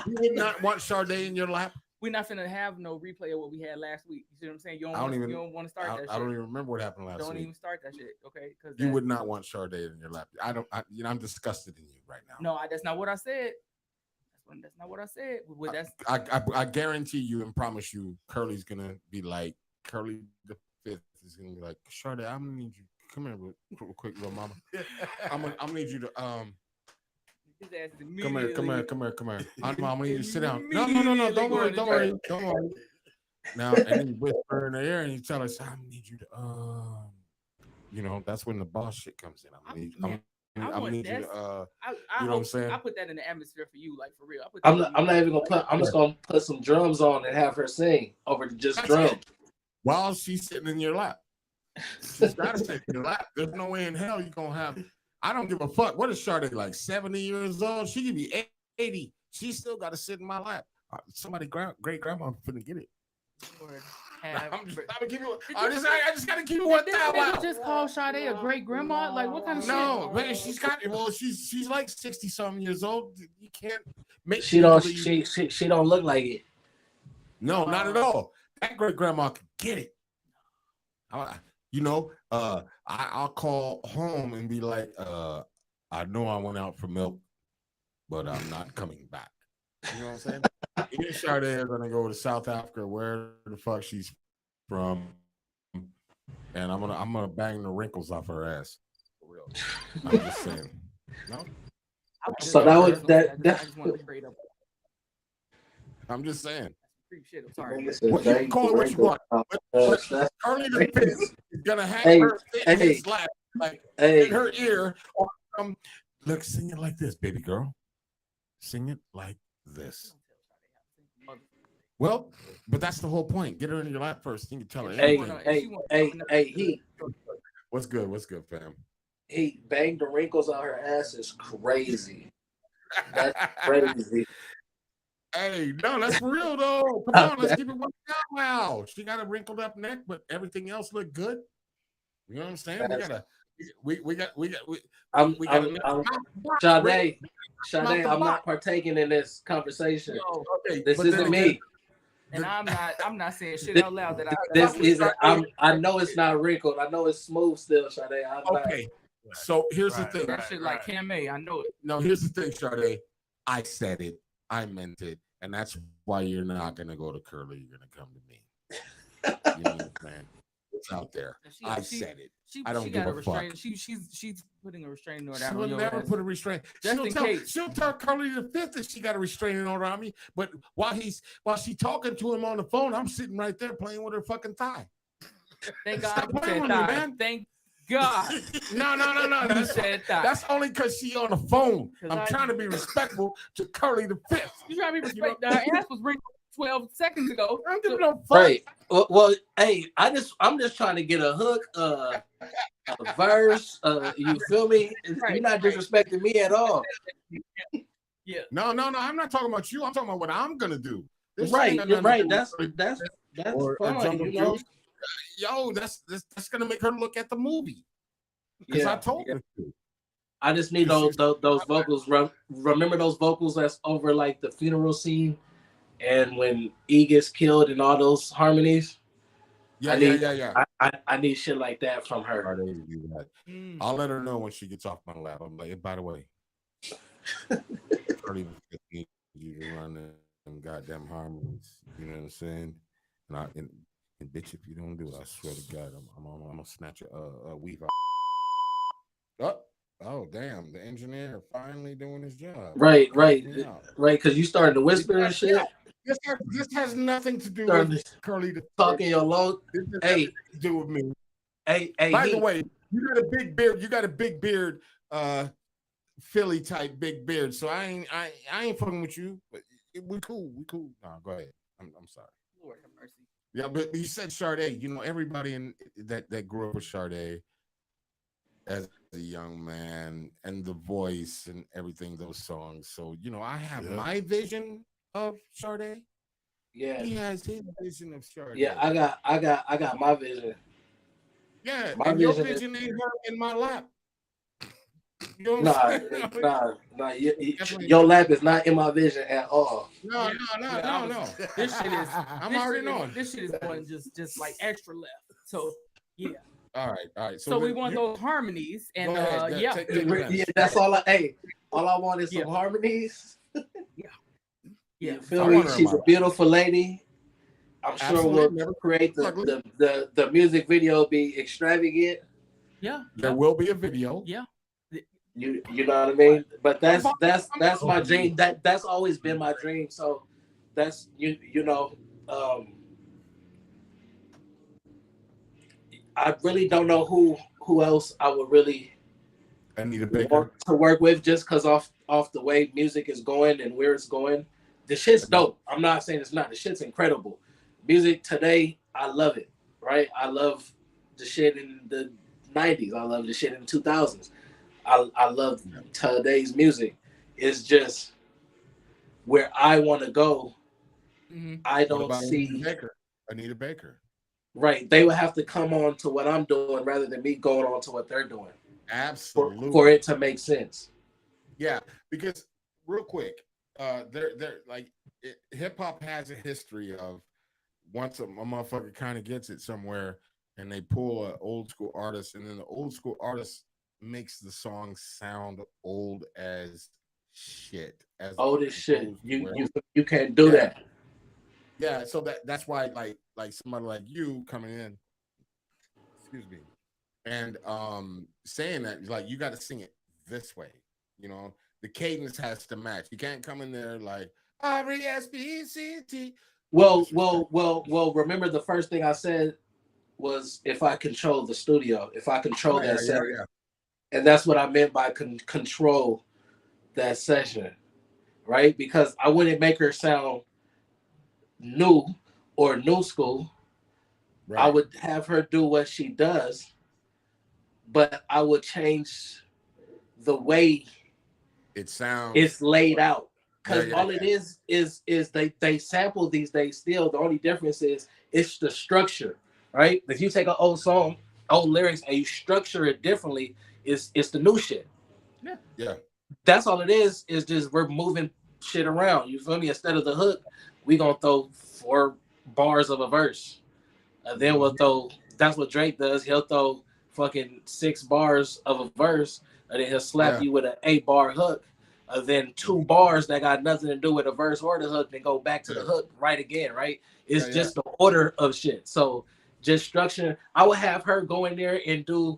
would not want Sade in your lap. We're not finna have no replay of what we had last week. You see what I'm saying? You don't want to start that shit. I don't even remember what happened last week. Don't even start that shit, okay? Because you would not want Sade in your lap. I'm disgusted in you right now. No, that's not what I said. That's not what I said. I guarantee you and promise you, Curly's gonna be like, Curly the fifth is gonna be like, Sade, I'm gonna need you. Come here real quick, little mama. I'm gonna need you to His ass is come here. I'm gonna need you to sit down. No. Don't worry. Now, and then you whisper in the air and you tell us, I'm gonna need you to that's when the boss shit comes in. I'm gonna need you to you know what I'm saying? I put that in the atmosphere for you, like for real. I'm not even gonna put. I'm just gonna put some drums on and have her sing over just drums while she's sitting in your lap. She's gotta sit in your lap. There's no way in hell you're gonna have. I don't give a fuck. What is Sade, like 70 years old? She could be 80. She still got to sit in my lap. Somebody great grandma finna get it. I just gotta give you one time. Just call Sade a great grandma. Like what kind of shit? No, man, she's like 60 something years old. You can't make. She don't look like it. No, not at all. That great grandma could get it. I'll call home and be like, I know I went out for milk, but I'm not coming back. You know what I'm saying? Me and Sade are gonna go to South Africa, where the fuck she's from, and I'm gonna bang the wrinkles off her ass. For real. I'm just saying. No. So I'm just saying. Shit, I'm sorry. You call it what you want. Curly the Fifth is gonna have her in his lap, like in her ear. Look, sing it like this, baby girl. Sing it like this. Well, but that's the whole point. Get her in your lap first. You can tell her Hey, anything. he What's good, fam? he banged the wrinkles on her ass is crazy. That's crazy. Hey, no, that's for real though. Come on, let's keep it 1,000 now. She got a wrinkled up neck, but everything else looked good. You know what I'm saying? We got. I'm Sade, I'm not partaking in this conversation. Okay, this isn't me. And I'm not saying shit out loud that I know it's not wrinkled. I know it's smooth still, Sade. Okay. So here's the thing. That shit like Cam A, I know it. No, here's the thing, Sade. I said it. I meant it. And that's why you're not gonna go to Curly. You're gonna come to me. You know what I'm saying? It's out there. I said it. I don't give a fuck. She's putting a restraining order. She will never put a restraint. She'll tell Curly the Fifth that she got a restraining order on me. But while she's talking to him on the phone, I'm sitting right there playing with her fucking thigh. Thank God you said thigh, man. Thank God. No. That's only because she on the phone. I'm trying to be respectful to Curly the Fifth. You trying to be respectful? Her ass was wrinkled 12 seconds ago. I'm giving no fuck. Right. Well, hey, I'm just trying to get a hook, a verse. You feel me? You're not disrespecting me at all. Yeah. No. I'm not talking about you. I'm talking about what I'm gonna do. Right. That's fine. You know. Yo, that's gonna make her look at the movie. Because I told her to. I just need those vocals. Remember those vocals that's over like the funeral scene, and when E gets killed and all those harmonies. Yeah. I need shit like that from her. I'll let her know when she gets off my lap. I'm like, by the way, Curly need you to run them goddamn harmonies. You know what I'm saying? And bitch, if you don't do it, I swear to God, I'm gonna snatch a weave out. Oh, damn! The engineer finally doing his job. Right. Because you started to whisper and shit. This has nothing to do with Curly talking your low. Hey, to do with me. Hey. By the way, you got a big beard. You got a big beard, Philly type big beard. So I ain't fucking with you. But we cool. No, go ahead. I'm sorry. Lord have mercy. Yeah, but you said Sade. You know, everybody in that grew up with Sade as a young man, and the voice and everything, those songs. So, you know, I have my vision of Sade. Yeah. He has his vision of Sade. Yeah, I got my vision. Yeah, my and vision your vision ain't her in my lap. You know nah. Your lap is not in my vision at all. No. This shit is. I'm already knowing. This shit is going just like extra left. So yeah. All right. So we want those harmonies, and yeah, that's all. All I want is some harmonies. Yeah. You feel me? She's a beautiful lady. I'm sure we'll create the music video be extravagant. Yeah. There will be a video. Yeah. You know what I mean? But that's my dream. That's always been my dream. So that's you know. I really don't know who else I would really want to work with, just because off the way music is going and where it's going. The shit's dope. I'm not saying it's not. The shit's incredible. Music today, I love it. Right? I love the shit in the 90s. I love the shit in the 2000s. I love today's music. It's just where I want to go. Mm-hmm. I don't see Anita Baker. Right. They would have to come on to what I'm doing rather than me going on to what they're doing. Absolutely. For it to make sense. Yeah, because real quick, they're like hip hop has a history of once a motherfucker kind of gets it somewhere and they pull an old school artist, and then the old school artist makes the song sound old as shit. Old as shit. You can't do that. Yeah, so that's why like somebody like you coming in, excuse me, and saying that, like, you got to sing it this way. You know, the cadence has to match. You can't come in there like R-E-S-P-E-C-T. Well, remember the first thing I said was if I control the studio, if I control that session. Yeah. And that's what I meant by control that session, right? Because I wouldn't make her sound new or new school, Right. I would have her do what she does, but I would change the way It sounds it's laid out. Because Yeah, all it is they sample these days still. The only difference is it's the structure, right? If you take an old song, old lyrics, and you structure it differently, it's the new shit. Yeah. That's all it is just we're moving shit around. You feel me? Instead of the hook, we gonna throw 4 bars of a verse. And then we'll throw, that's what Drake does. He'll throw fucking 6 bars of a verse, and then he'll slap you with an 8-bar hook. And then 2 bars that got nothing to do with the verse or the hook, then go back to the hook right again, right? It's just the order of shit. So just structure. I would have her go in there and do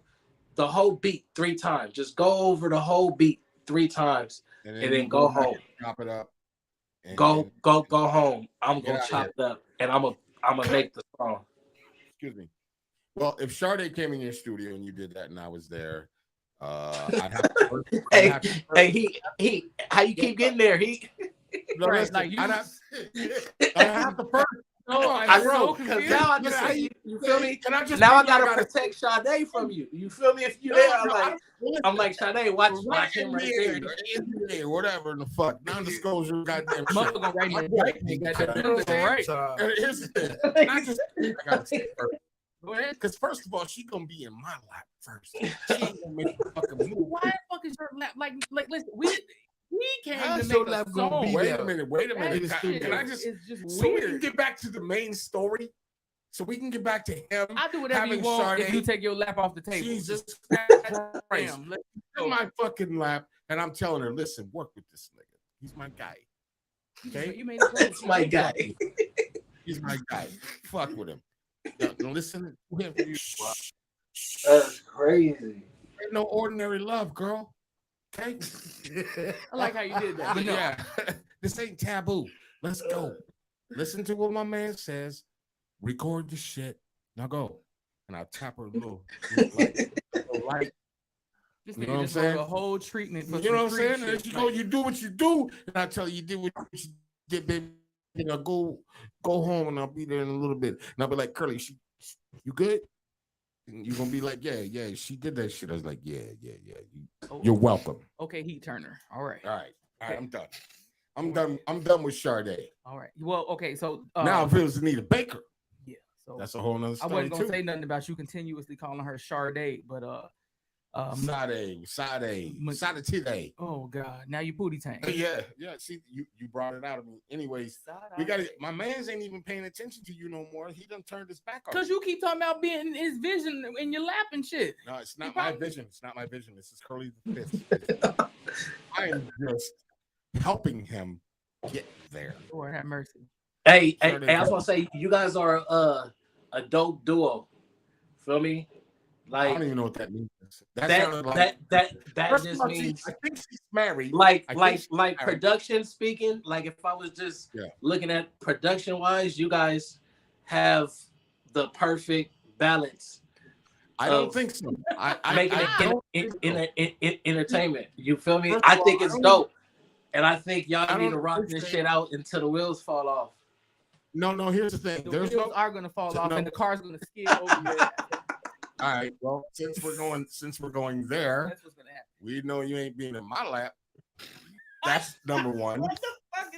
the whole beat 3 times. Just go over the whole beat 3 times, and then go home. Chop it up. Go home. I'm gonna chop it up, and I'm gonna make the song. Excuse me. Well, if Sade came in your studio and you did that, and I was there, I'd have to he, how you keep getting there? Right, like I have to first. No, I know, because now I just you feel me. Now I gotta protect Sade from you. You feel me? If you there, I'm like Sade, watch him right there. Whatever the fuck, non-disclosure, goddamn shit. Because first of all, she gonna be in my lap first. She ain't gonna make a fucking move. Why the fuck is her lap? Like listen, we came to your make lap a gonna song. be Wait a minute. Can I just it's just so we weird. can get back to the main story? So we can get back to him. I do whatever you want if you take your lap off the table. Jesus Christ. In my fucking lap, and I'm telling her, listen, work with this nigga. He's my guy. Okay? You made it It's my guy. He's my guy. Fuck with him. Now listen to him. That's crazy. Ain't no ordinary love, girl. Okay? I like how you did that. But no. Yeah. This ain't taboo. Let's go. Listen to what my man says. Record the shit. Now go. And I'll tap her a little light. This You nigga know what I'm just saying? wrote a whole treatment for You know what I'm saying? shit. And you go, you do what you do, and I tell you did what you did, baby. You know, go home, and I'll be there in a little bit. And I'll be like, Curly, you good? And you're gonna be like, yeah, she did that shit. I was like, yeah. You're welcome. Okay, Heat Turner. All right, I'm done. I'm done with Sade. All right. Well, okay, so Now it feels Anita Baker. Yeah, so that's a whole nother story. I wasn't gonna too. say nothing about you continuously calling her Sade, but Sade today. Oh God, now you booty tank. Yeah. See, you brought it out of me. Anyways, we got it. My man's ain't even paying attention to you no more. He done turned his back on. Cause you keep talking about being his vision in your lap and shit. No, it's not my vision. It's not my vision. This is Curly the Fifth. I am just helping him get there. Lord have mercy. Hey, I was gonna say you guys are a dope duo. Feel me? Like I don't even know what that means. That just means I think she's married. Like production speaking. Like if I was just looking at production wise, you guys have the perfect balance. I don't think so. I making it entertainment. You feel me? I think it's dope, and I think y'all need to rock this shit out until the wheels fall off. No. Here's the thing. The wheels are gonna fall off, and the car's gonna skid over there. All right. Well, since we're going there, That's what's gonna happen. we know you ain't being in my lap. That's number one.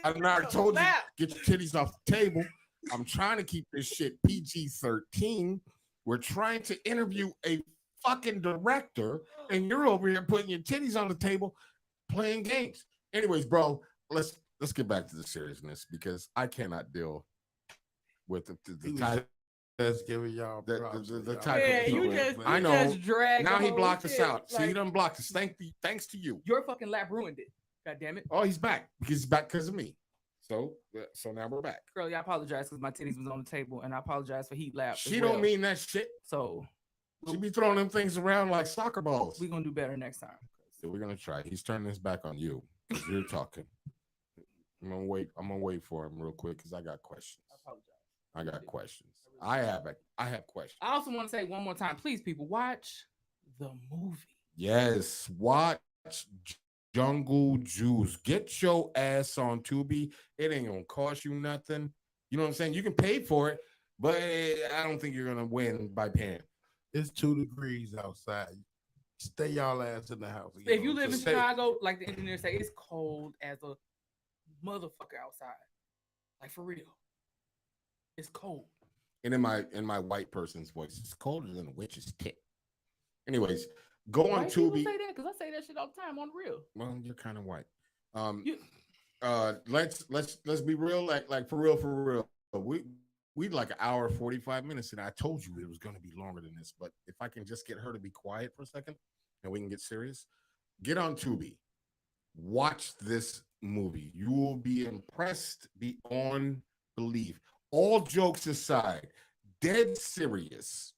I've already told you, get your titties off the table. I'm trying to keep this shit PG-13. We're trying to interview a fucking director, and you're over here putting your titties on the table, playing games. Anyways, bro, let's get back to the seriousness because I cannot deal with the type. That's giving y'all the type Yeah, of people. you just I know. just dragged Now the he whole blocked us shit. out. See, he done blocked us. Thanks to you. Your fucking lap ruined it. God damn it. Oh, he's back. He's back because of me. So now we're back. Girl, I apologize because my titties was on the table, and I apologize for Heat lap. She don't mean that shit. So she be throwing them things around like soccer balls. we're gonna do better next time. So we're gonna try. He's turning his back on you because you're talking. I'm gonna wait for him real quick because I got questions. I apologize. I got questions. I have questions. I also want to say one more time, please, people, watch the movie. Yes, watch Jungle Juice. Get your ass on Tubi. It ain't gonna cost you nothing. You know what I'm saying? You can pay for it, but I don't think you're gonna win by paying. It's 2 degrees outside. Stay y'all ass in the house. If you live in Chicago, like the engineer say, it's cold as a motherfucker outside. Like for real. It's cold. And in my white person's voice, it's colder than a witch's tit. Anyways, go on White people Tubi. say that because I say that shit all the time on the real. Well, you're kind of white. Let's be real, like for real. We like an hour 45 minutes, and I told you it was going to be longer than this. But if I can just get her to be quiet for a second, and we can get serious, get on Tubi, watch this movie. You will be impressed beyond belief. All jokes aside, dead serious.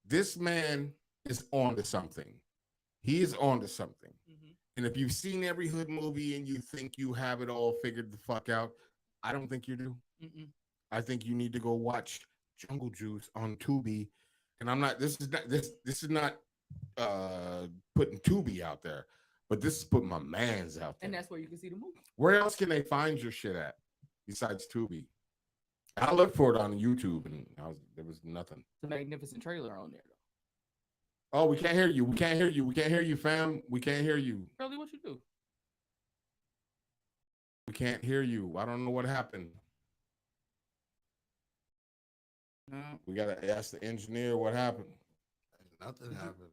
This man is on to something. He is on to something. And if you've seen every hood movie and you think you have it all figured the fuck out, I don't think you do. I think you need to go watch Jungle Juice on Tubi. And I'm not. This is not putting Tubi out there, but this is putting my man's out there. And that's where you can see the movie. Where else can they find your shit at besides Tubi? I looked for it on YouTube, and there was nothing. It's a magnificent trailer on there, though. Oh, we can't hear you. We can't hear you. We can't hear you, fam. We can't hear you. Curly, what you do? We can't hear you. I don't know what happened. No. We gotta ask the engineer what happened. Nothing happened.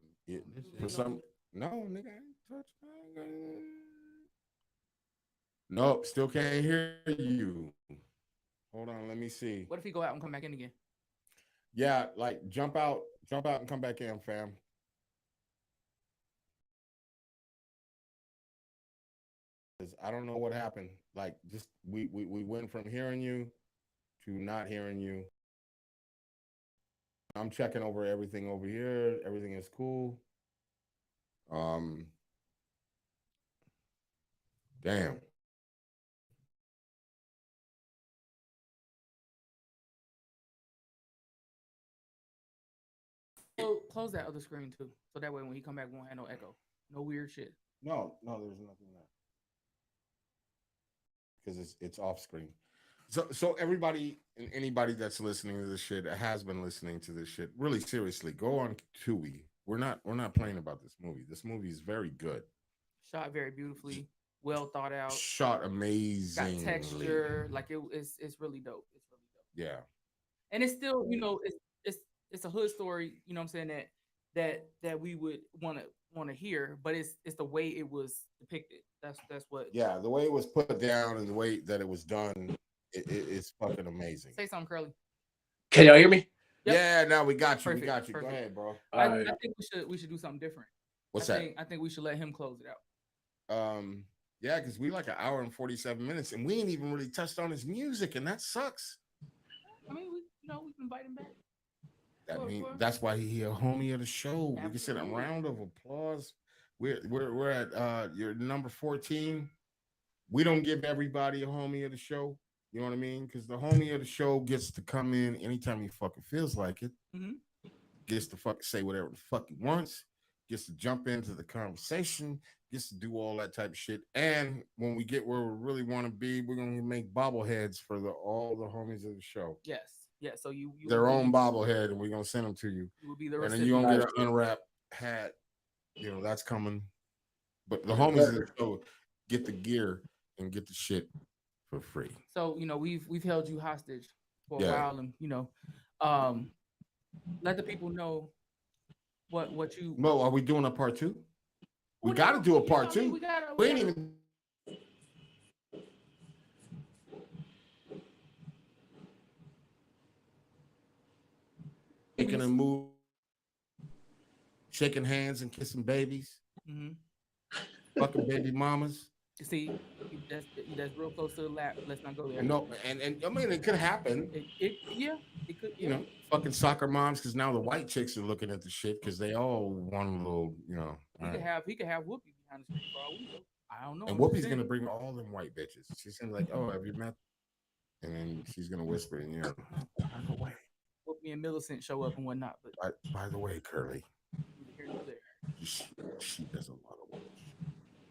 For some, no, nigga, I ain't touch. Nope, still can't hear you. Hold on, let me see. What if he go out and come back in again? Yeah, like jump out and come back in, fam. I don't know what happened. Like, just we went from hearing you to not hearing you. I'm checking over everything over here. Everything is cool. Damn. Close that other screen too, so that way when he come back, we won't have no echo, no weird shit. No, there's nothing there because it's off screen. So everybody and anybody that's listening to this shit, has been listening to this shit, really seriously, go on Tubi. We're not playing about this movie. This movie is very good. Shot very beautifully, well thought out. Shot amazing. Got texture, like it's really dope. It's really dope. Yeah. And it's still, it's a hood story, you know what I'm saying, that we would want to hear, but it's the way it was depicted. That's what. Yeah, the way it was put down and the way that it was done, it's fucking amazing. Say something, Curly. Can y'all hear me? Yep. Yeah, now we got you. Perfect, We got you. perfect. Go ahead, bro. I think we should do something different. What's I think we should let him close it out. Yeah, because we like an hour and 47 minutes, and we ain't even really touched on his music, and that sucks. I mean, we can invite him back. I mean, that's why he a homie of the show. We can send a round of applause. We're at your number 14. We don't give everybody a homie of the show. You know what I mean? Because the homie of the show gets to come in anytime he fucking feels like it. Gets to fucking say whatever the fuck he wants. Gets to jump into the conversation. Gets to do all that type of shit. And when we get where we really want to be, we're gonna make bobbleheads for all the homies of the show. Yes. Yeah. So you their own bobblehead, and we're gonna send them to you. You will be the and then you're gonna get an unwrapped hat. You know that's coming. But the homies of the show get the gear and get the shit for free. So we've held you hostage for a while, and let the people know what you. Well, are we doing a part 2? We got to do a part 2. We ain't even. Making a move, shaking hands and kissing babies, fucking baby mamas. You see, that's real close to the lap. Let's not go there. No, and I mean it could happen. It could. You know, fucking soccer moms, because now the white chicks are looking at the shit because they all want a little, He could have Whoopi behind the screen for all we know. I don't know. And Whoopi's gonna bring all them white bitches. She's gonna be like, "Oh, have you met?" And then she's gonna whisper, by the way. Whoopi and Millicent show up and whatnot. But by the way, Curly, here you there. she does a lot of work.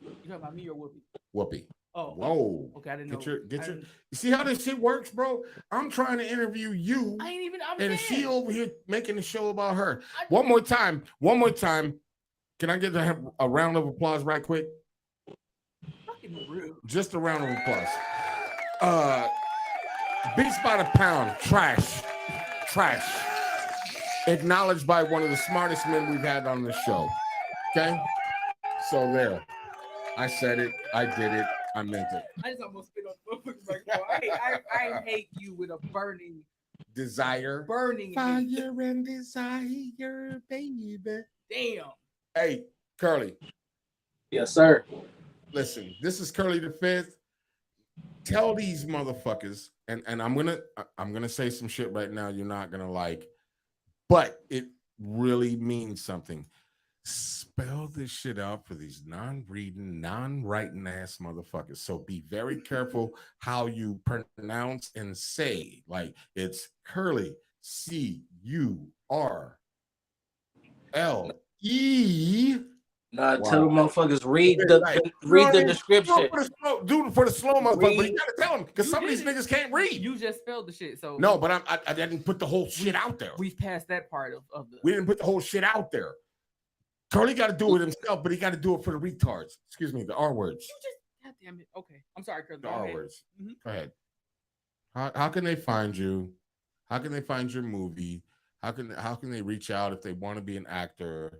You talking about me or Whoopi? Whoopi. Oh, whoa. okay, I didn't know. You see how this shit works, bro? I'm trying to interview you. I ain't even. I'm and saying. she over here making a show about her. One more time. Can I get a round of applause right quick? Fucking rude. Just a round of applause. Beats by the pound. Trash. Acknowledged by one of the smartest men we've had on the show. Okay? So there. I said it. I did it. I meant it. I just almost spit on the microphone. I hate you with a burning desire. Burning fire and desire, baby. Damn. Hey, Curly. Yes, sir. Listen, this is Curly the Fifth. Tell these motherfuckers, and I'm gonna say some shit right now you're not gonna like, but it really means something. Spell this shit out for these non-reading, non-writing ass motherfuckers. So be very careful how you pronounce and say. Like it's Curly, C-U-R-L-E. Nah, tell the motherfuckers read the description. Do it for the slow motherfucker, but you gotta tell them because some of these niggas can't read. You just spelled the shit, so no, but I didn't put the whole shit out there. We've passed that part of the. We didn't put the whole shit out there. Curly got to do it himself, but he got to do it for the retards. Excuse me, the R words. God damn it. Okay, I'm sorry, Curly. The R words. Mm-hmm. Go ahead. How can they find you? How can they find your movie? How can they reach out if they want to be an actor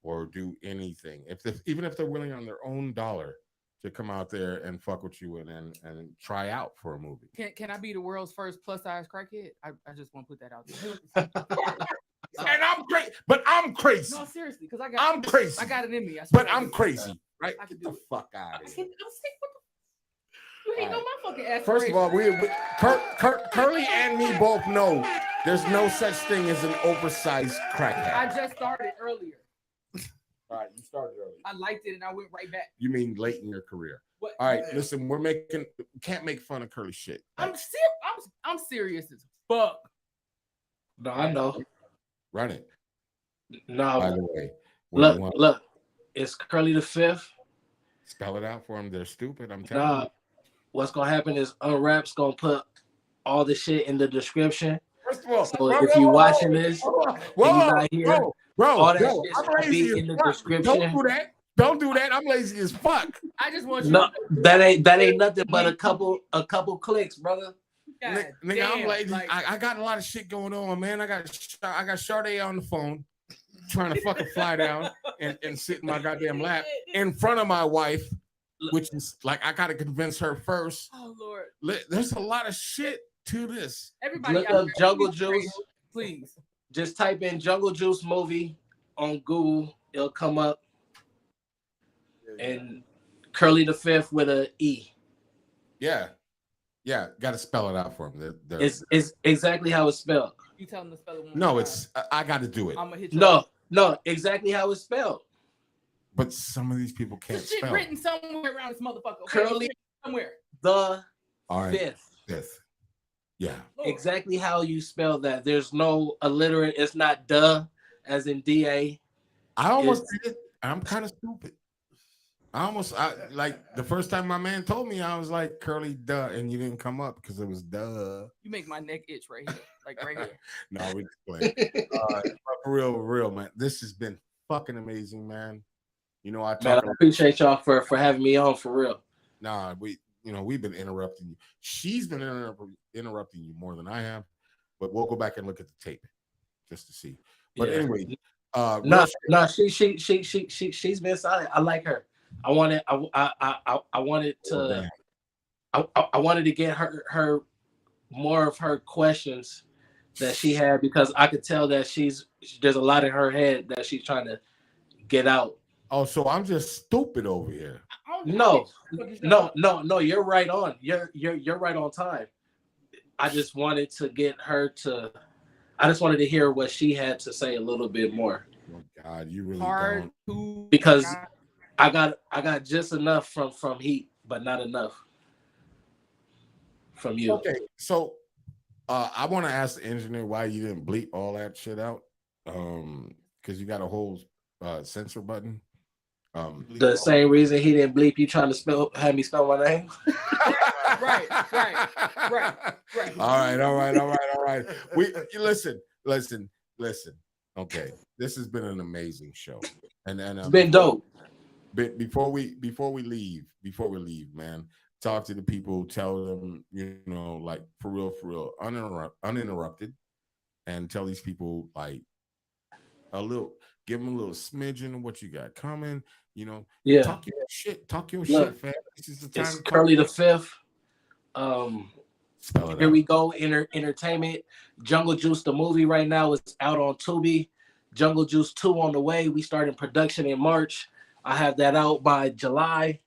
or do anything? Even if they're willing on their own dollar to come out there and fuck with you and try out for a movie. Can I be the world's first plus size crackhead? I just want to put that out there. And I'm crazy, but I'm crazy. No, seriously, because I'm crazy. I got it in me. But I'm crazy, right? I can Get the fuck out of here. You ain't know my fucking ass. First of all, Curly and me both know there's no such thing as an oversized crackhead. I just started earlier. All right, you started early. I liked it and I went right back. You mean late in your career? What? All right, listen, can't make fun of Curly shit. I'm serious as fuck. No, I know. Run it. No. By the way, look, it's Curly the Fifth. Spell it out for them. They're stupid. I'm telling you. What's gonna happen is Unwrap's gonna put all the shit in the description. First of all, so if you're watching this and you're not here, all that shit's gonna be in the description. Don't do that. I'm lazy as fuck. I just want you. No, that ain't nothing but a couple clicks, brother. Nigga, I'm lazy. I got a lot of shit going on, man. I got Sade on the phone trying to fucking fly down and sit in my goddamn lap in front of my wife, which is like I gotta convince her first. Oh Lord. There's a lot of shit to this. Everybody look up Jungle Juice. Please. Just type in Jungle Juice movie on Google. It'll come up. And Curly the Fifth with a E. Yeah, got to spell it out for them. It's exactly how it's spelled. You tell them to spell it. No, it's I got to do it. I'm gonna hit you. No, exactly how it's spelled. But some of these people can't this shit spell. Written somewhere around this motherfucker. Okay? Curly somewhere. The Fifth. Yeah. Lord. Exactly how you spell that. There's no illiterate. It's not duh as in DA. I almost did it. I'm kind of stupid. I like the first time my man told me, I was like, Curly, duh, and you didn't come up because it was duh. You make my neck itch right here, like right here. No, we just playing. For real, man. This has been fucking amazing, man. You know, I appreciate y'all for having me on for real. Nah, we've been interrupting you. She's been interrupting you more than I have, but we'll go back and look at the tape just to see. But anyway, she's been solid. I like her. I wanted to get her more of her questions that she had because I could tell that there's a lot in her head that she's trying to get out. Oh, so I'm just stupid over here. No, you're right on. You're right on time. I just wanted to get her to. I just wanted to hear what she had to say a little bit more. Oh God, you really hard don't. Because I got just enough from Heat, but not enough from you. Okay, so I want to ask the engineer why you didn't bleep all that shit out. Because you got a whole censor button. The same reason he didn't bleep you trying to have me spell my name. Right. All right. We listen. Okay, this has been an amazing show, and it's been dope. Before we leave, man, talk to the people, tell them, like for real, uninterrupted, and tell these people like give them a little smidgen of what you got coming. Yeah. Talk your shit, fam. This is the time. It's Curly the Fifth. Spell it Here out. we go. Entertainment. Jungle Juice, the movie right now, is out on Tubi. Jungle Juice 2 on the way. We started production in March. I have that out by July.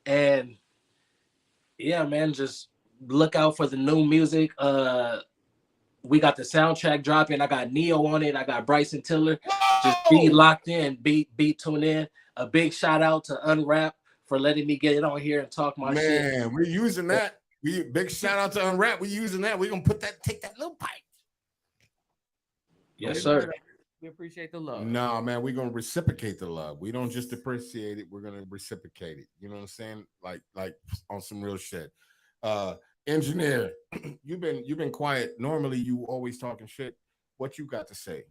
And yeah, man, just look out for the new music. We got the soundtrack dropping. I got Neo on it. I got Bryson Tiller. Just be locked in. Be tuned in. A big shout out to Unwrap for letting me get it on here and talk my shit. Man, we're using that. Big shout out to Unwrap. We're using that. We're gonna take that little pipe. Yes, sir. We appreciate the love. No, man, we're gonna reciprocate the love. We don't just appreciate it, we're gonna reciprocate it. You know what I'm saying? Like on some real shit. Engineer, you've been quiet. Normally you always talking shit. What you got to say?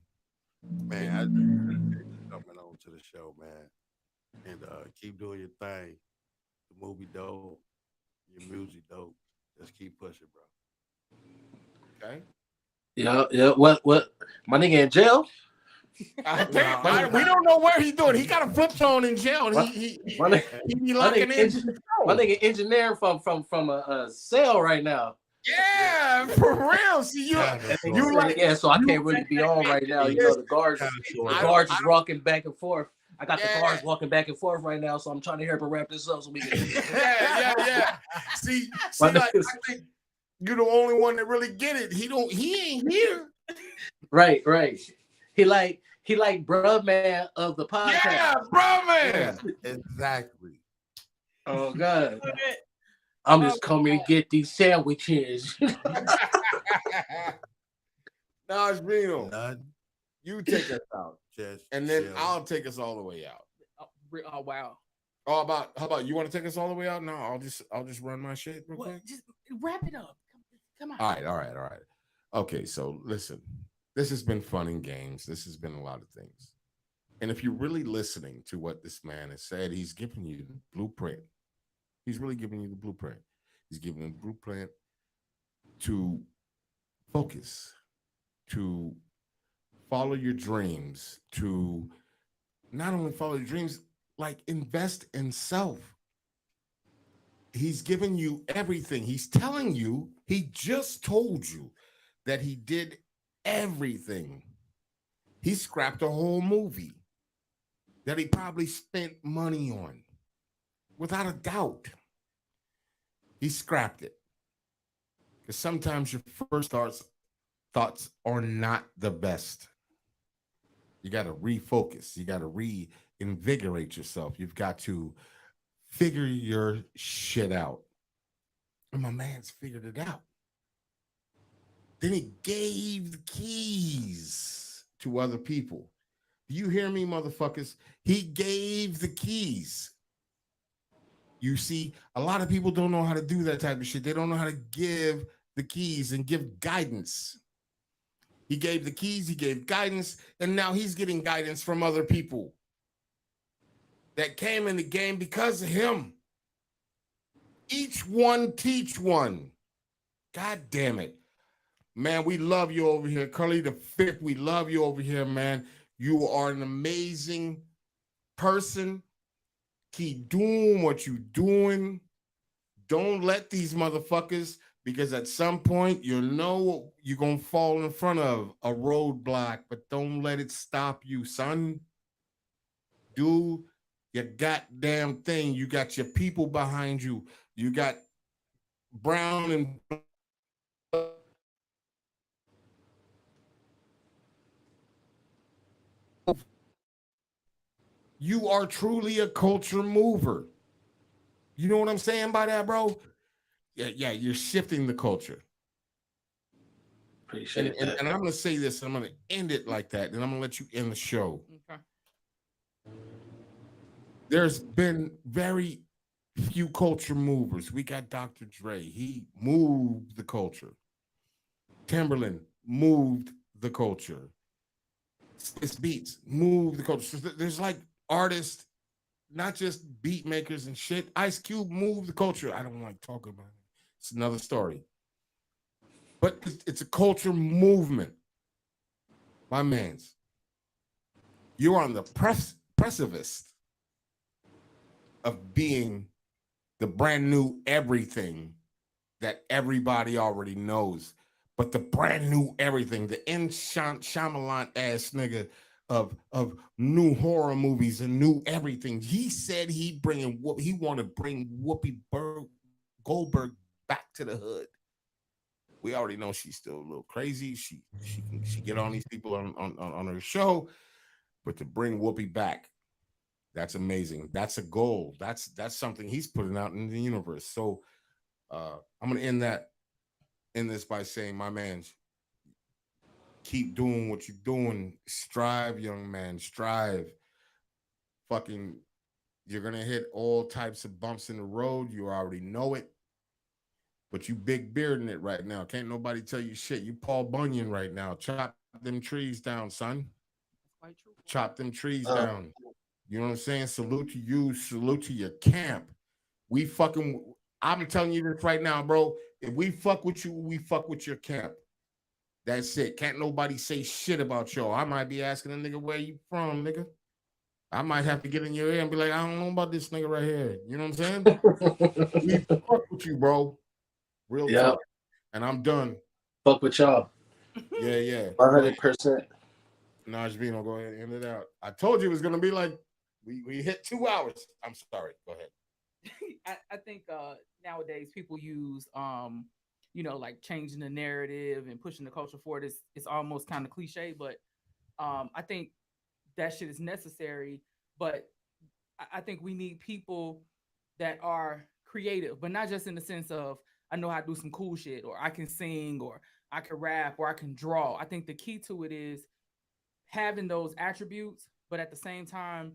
Man, I just appreciate you coming on to the show, man. And keep doing your thing. The movie dope, your music dope. Just keep pushing, bro. Okay. Yeah. What? My nigga in jail? We don't know where he's doing. He got a flip phone in jail. And he locking in. My nigga engineering from a cell right now. Yeah, for real. See so I can't really be on right now. The guards is walking back and forth. I got the guards walking back and forth right now, so I'm trying to help her wrap this up so we can. Yeah. See, like, I think you're the only one that really get it. He ain't here. Right. He like bruh man of the podcast. Yeah, bruh man. Yeah, exactly. Oh God. I'm just coming to get these sandwiches. No, it's Reno. You take us out. And then chill. I'll take us all the way out. Oh wow. How about you want to take us all the way out? No, I'll just run my shit real quick. Just wrap it up. Come on. All right. Okay, so listen. This has been fun and games. This has been a lot of things. And if you're really listening to what this man has said, he's giving you the blueprint. He's really giving you the blueprint. He's giving you the blueprint to focus, to follow your dreams, to not only follow your dreams, like invest in self. He's giving you everything. He's telling you, he just told you that he did everything. He scrapped a whole movie that he probably spent money on. Without a doubt. He scrapped it. Because sometimes your first thoughts are not the best. You got to refocus. You got to reinvigorate yourself. You've got to figure your shit out. And my man's figured it out. Then he gave the keys to other people. Do you hear me, motherfuckers? He gave the keys. You see, a lot of people don't know how to do that type of shit. They don't know how to give the keys and give guidance. He gave the keys, he gave guidance, and now he's getting guidance from other people that came in the game because of him. Each one teach one. God damn it. Man, we love you over here. Curly the Fifth, we love you over here, man. You are an amazing person. Keep doing what you're doing. Don't let these motherfuckers, because at some point, you're going to fall in front of a roadblock, but don't let it stop you, son. Do your goddamn thing. You got your people behind you. You got brown and you are truly a culture mover. You know what I'm saying by that, bro? Yeah, you're shifting the culture. Appreciate and, that. and I'm going to say this, and I'm going to end it like that, and I'm going to let you end the show. Okay. there's been very few culture movers. We got Dr. Dre. He moved the culture. Timberland moved the culture. Swiss Beats moved the culture. So there's like artists, not just beat makers and shit. Ice Cube moved the culture. I don't like talking about it. It's another story. But it's a culture movement. My mans. You're on the precipice of being the brand new everything that everybody already knows. But the brand new everything, the M. Shyamalan ass nigga of new horror movies and new everything. He said he want to bring Whoopi Goldberg back to the hood. We already know she's still a little crazy. She get on these people on her show, but to bring Whoopi back, that's amazing. That's a goal. That's something he's putting out in the universe. So I'm gonna end this by saying, my man, keep doing what you're doing. Strive, young man. Strive. Fucking, you're gonna hit all types of bumps in the road. You already know it. But you big bearding it right now. Can't nobody tell you shit. You Paul Bunyan right now. Chop them trees down, son. Chop them trees down. You know what I'm saying? Salute to you. Salute to your camp. I'm telling you this right now, bro. If we fuck with you, we fuck with your camp. That's it. Can't nobody say shit about you. I might be asking a nigga, where you from, nigga? I might have to get in your ear and be like, I don't know about this nigga right here. You know what I'm saying? We fuck with you, bro. Real talk. And I'm done. Fuck with y'all. Yeah. 100%. Najvino, go ahead and end it out. I told you it was gonna be like we hit 2 hours. I'm sorry. Go ahead. I think nowadays people use like changing the narrative and pushing the culture forward. It's almost kind of cliche, but I think that shit is necessary. But I think we need people that are creative, but not just in the sense of I know how to do some cool shit, or I can sing, or I can rap, or I can draw. I think the key to it is having those attributes, but at the same time,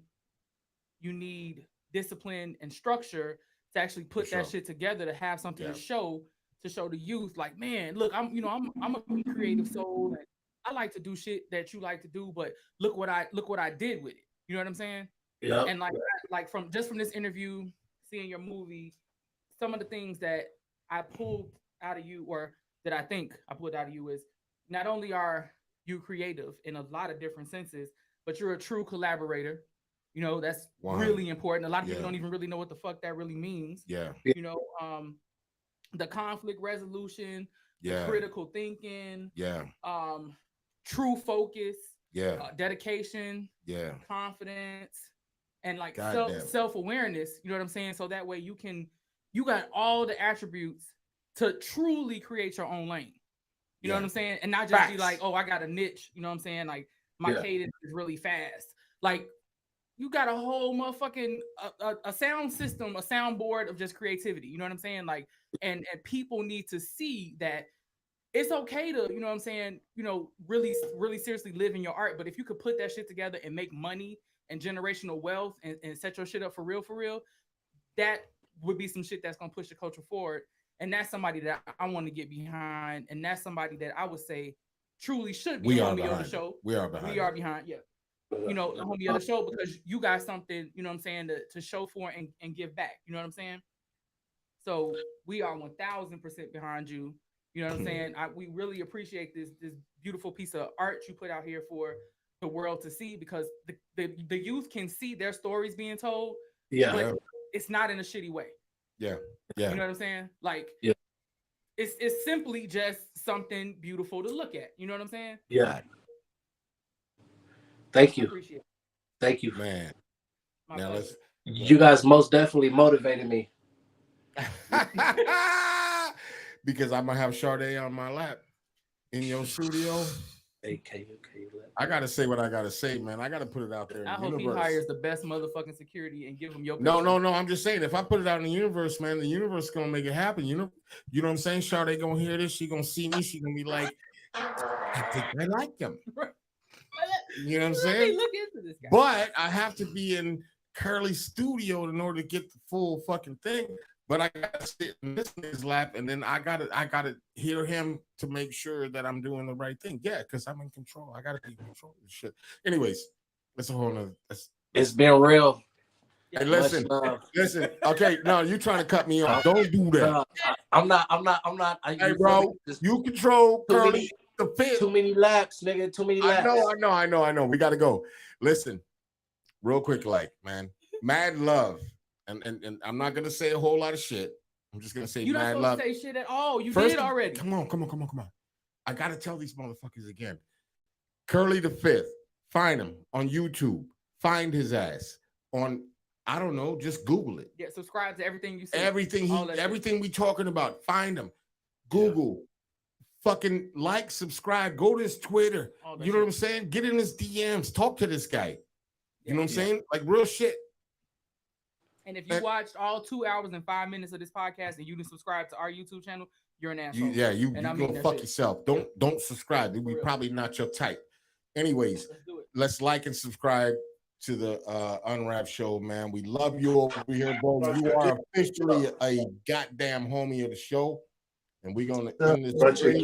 you need discipline and structure to actually put that shit together, to have something to show the youth. Like, man, look, I'm a creative soul, and I like to do shit that you like to do, but look what I did with it. You know what I'm saying? Yeah. And like from this interview, seeing your movie, some of the things that I pulled out of you, or that I think I pulled out of you, is not only are you creative in a lot of different senses, but you're a true collaborator. You know, that's really important. A lot of people don't even really know what the fuck that really means. Yeah. You know, the conflict resolution, the critical thinking, true focus, dedication, confidence, and like self-awareness. You know what I'm saying? So that way you got all the attributes to truly create your own lane. You know what I'm saying? And not just be like, oh, I got a niche. You know what I'm saying? Like, my cadence is really fast. Like, you got a whole motherfucking a sound system, a soundboard of just creativity. You know what I'm saying? Like, and people need to see that it's okay to, you know what I'm saying, really, really seriously live in your art. But if you could put that shit together and make money and generational wealth and set your shit up for real, that would be some shit that's gonna push the culture forward. And that's somebody that I want to get behind. And that's somebody that I would say truly should be on the show. We are behind. Yeah. On the other show, because you got something, you know what I'm saying, to show for and give back. You know what I'm saying? So we are 1000% behind you. You know what I'm saying? We really appreciate this beautiful piece of art you put out here for the world to see, because the youth can see their stories being told. But it's not in a shitty way. Yeah. You know what I'm saying? Like, it's simply just something beautiful to look at. You know what I'm saying? Yeah. Thank you. Appreciate it. Thank you, man. Now you guys most definitely motivated me. Because I'm gonna have Sade on my lap in your studio. I gotta say what I gotta say, man. I gotta put it out there. I hope he hires the best motherfucking security and give him your. No. I'm just saying, if I put it out in the universe, man, the universe gonna make it happen. You know what I'm saying? Sade gonna hear this. She gonna see me. She gonna be like, I think I like him. You know what I'm saying? Look into this guy. But I have to be in Curley studio in order to get the full fucking thing. But I gotta sit and listen to his lap, and then I gotta hear him to make sure that I'm doing the right thing. Yeah, because I'm in control. I gotta be in control of this shit. Anyways, that's a whole nother. It's been real. Hey, listen. Okay, no, you trying to cut me off? Don't do that. I'm not. Hey, bro, you control Curley the Fifth. Too many laps, nigga. Too many laps. I know. We gotta go. Listen, real quick, like, man, mad love. And I'm not gonna say a whole lot of shit. I'm just gonna say you're mad not love. Say shit at all. You First, did already. Come on. I gotta tell these motherfuckers again. Curley the Fifth. Find him on YouTube. Find his ass on. I don't know. Just Google it. Yeah. Subscribe to everything you see. Everything we talking about. Find him. Google. Fucking like, subscribe. Go to his Twitter. You know what I'm saying? Get in his DMs. Talk to this guy. You know what I'm saying? Like real shit. And if you watched all 2 hours and 5 minutes of this podcast and you didn't subscribe to our YouTube channel, you're an asshole. You go fuck yourself. Don't subscribe. We probably not your type. Anyways, let's like and subscribe to the Unwrap Show, man. We love you over here, bro. You are officially a goddamn homie of the show, and we're gonna end this.